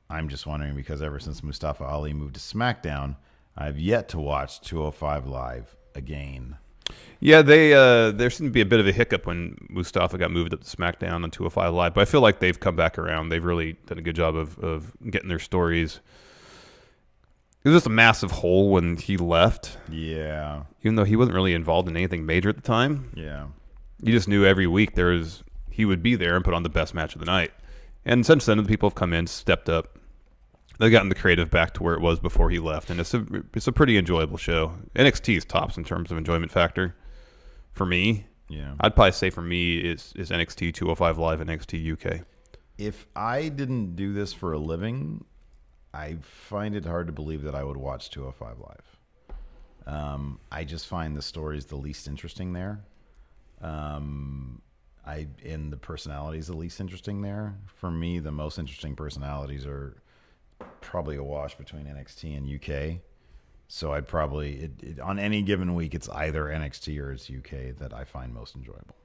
I'm just wondering because ever since Mustafa Ali moved to SmackDown, I've yet to watch 205 Live again. Yeah, there seemed to be a bit of a hiccup when Mustafa got moved up to SmackDown on 205 Live, but I feel like they've come back around. They've really done a good job of getting their stories. It was just a massive hole when he left. Yeah. Even though he wasn't really involved in anything major at the time. Yeah. You just knew every week he would be there and put on the best match of the night. And since then, the people have come in, stepped up. They've gotten the creative back to where it was before he left, and it's a pretty enjoyable show. NXT is tops in terms of enjoyment factor for me. Yeah. I'd probably say for me is NXT 205 Live and NXT UK. If I didn't do this for a living, I find it hard to believe that I would watch 205 Live. I just find the stories the least interesting there. And the personalities the least interesting there. For me, the most interesting personalities are probably a wash between NXT and UK. So I'd probably, on any given week, it's either NXT or it's UK that I find most enjoyable.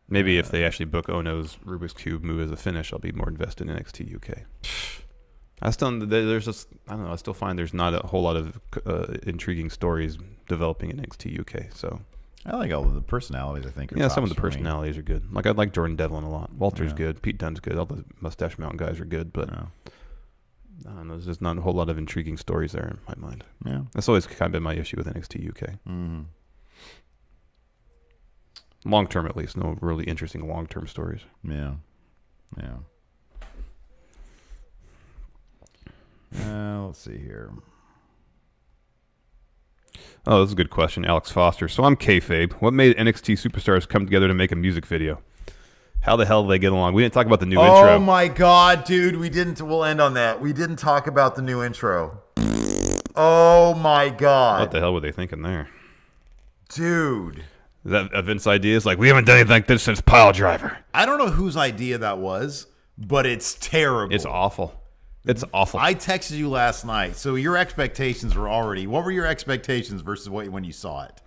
Maybe if they actually book Ono's Rubik's Cube move as a finish, I'll be more invested in NXT UK. I still find there's not a whole lot of intriguing stories developing in NXT UK. So I like all of the personalities. I think. Some of the personalities are good. Like I like Jordan Devlin a lot. Walter's good. Pete Dunne's good. All the Mustache Mountain guys are good. But I don't know. There's just not a whole lot of intriguing stories there in my mind. Yeah, that's always kind of been my issue with NXT UK. Mm-hmm. Long term, at least, no really interesting long term stories. Yeah. Let's see here. Oh, this is a good question. Alex Foster. So I'm kayfabe. What made NXT superstars come together to make a music video? How the hell do they get along? We didn't talk about the new Oh intro. my God, dude. We'll end on that. We didn't talk about the new intro. Oh my God. What the hell were they thinking there? Dude. Is that a Vince idea? It's like, we haven't done anything like this since Pile Driver. I don't know whose idea that was, but it's terrible. It's awful. It's awful. I texted you last night, so your expectations were already. What were your expectations versus when you saw it?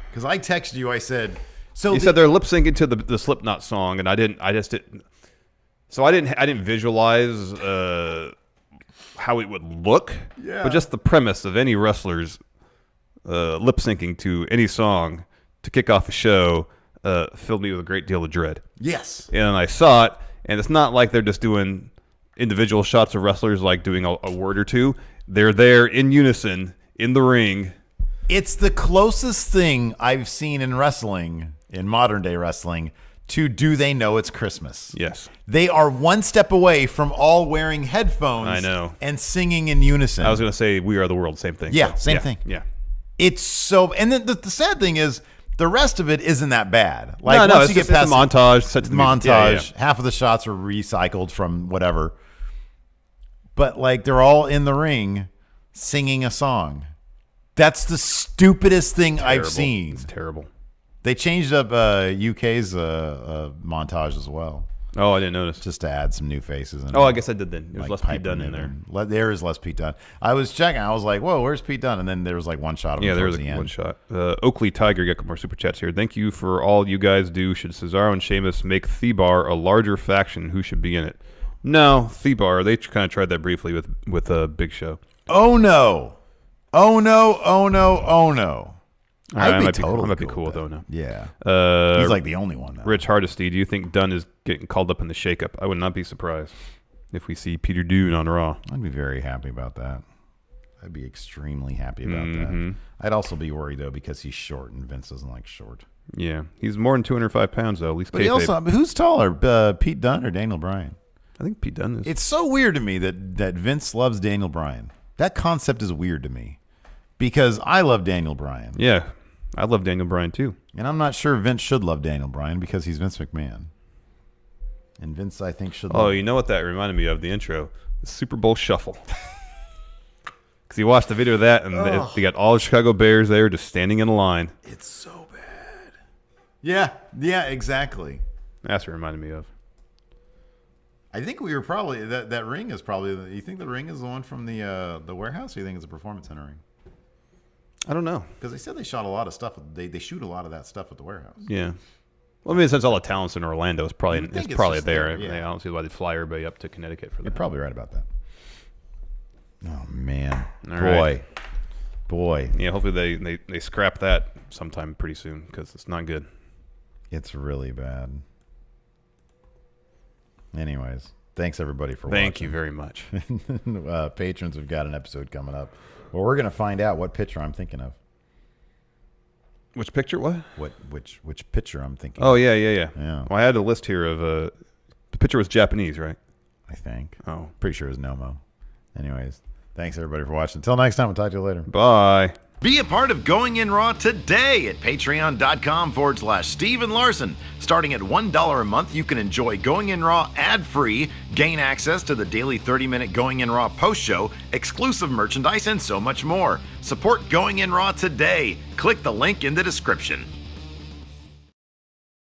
Because I texted you, I said. So you said they're lip syncing to the Slipknot song, and I just didn't. So I didn't visualize how it would look, but just the premise of any wrestlers lip syncing to any song to kick off a show filled me with a great deal of dread. Yes. And I saw it, and it's not like they're just doing individual shots of wrestlers like doing a word or two. They're there in unison in the ring. It's the closest thing I've seen in wrestling, in modern day wrestling, to Do They Know It's Christmas? Yes. They are one step away from all wearing headphones I know. and singing in unison. I was going to say We Are the World, same thing. Yeah, same thing. Yeah. It's so, and then the sad thing is, the rest of it isn't that bad. Like No, once it's you get past a montage. Set to the music. montage, Yeah. half of the shots are recycled from whatever. But like they're all in the ring singing a song. That's the stupidest thing I've seen. It's terrible. They changed up UK's montage as well, Oh, I didn't notice. just to add some new faces. And Oh, I guess I did then. There's like less Pete Piper Dunne in there. Niven. There is less Pete Dunne. I was checking. I was like, "Whoa, where's Pete Dunne?" And then there was like one shot of him Yeah, there towards was the one end. shot. Oakley Tiger got a couple more super chats here. Thank you for all you guys do. Should Cesaro and Sheamus make Thebar a larger faction? Who should be in it? No, Thebar. They kind of tried that briefly with Big Show. Oh no! Oh no! Oh no! Oh no! I I'd might totally be cool with that. Ono. Yeah, Uh, he's like the only one though. Rich Hardesty, do you think Dunn is getting called up in the shakeup? I would not be surprised if we see Peter Dune on Raw. I'd be very happy about that. I'd be extremely happy about Mm-hmm. that. I'd also be worried though because he's short and Vince doesn't like short. Yeah, he's more than 205 pounds though. At least But he kayfabe. also, who's taller, Pete Dunne or Daniel Bryan? I think Pete Dunne is. It's so weird to me that Vince loves Daniel Bryan. That concept is weird to me because I love Daniel Bryan. Yeah, I love Daniel Bryan too. And I'm not sure Vince should love Daniel Bryan because he's Vince McMahon. And Vince, I think, should Oh, love you know what that reminded me of? The intro, the Super Bowl Shuffle. Because you watched the video of that, and they got all the Chicago Bears there just standing in a line. It's so bad. Yeah, exactly. That's what it reminded me of. I think we were probably that ring is probably. You think the ring is the one from the warehouse, or you think it's a performance center ring? I don't know. Because they said they shot a lot of stuff. They shoot a lot of that stuff at the warehouse. Yeah. Well, I mean, since all the talent's in Orlando, it's probably You think it's probably just there. there, yeah. I don't see why they fly everybody up to Connecticut for that. You're probably right about that. Oh man, All right. boy, Yeah, hopefully they scrap that sometime pretty soon because it's not good. it's really bad. Anyways, thanks everybody for watching. Thank you very much. Patrons, we've got an episode coming up. Well, we're gonna find out what picture I'm thinking of. Which picture? What? Which picture I'm thinking? Oh of, yeah. Yeah. Well, I had a list here of the picture was Japanese, right? I think. Oh, Pretty sure it was Nomo. Anyways, thanks everybody for watching. Until next time, we'll talk to you later. bye. Be a part of Going In Raw today at patreon.com/Steven Larson. Starting at $1 a month, you can enjoy Going In Raw ad-free, gain access to the daily 30-minute Going In Raw post show, exclusive merchandise, and so much more. Support Going In Raw today. Click the link in the description.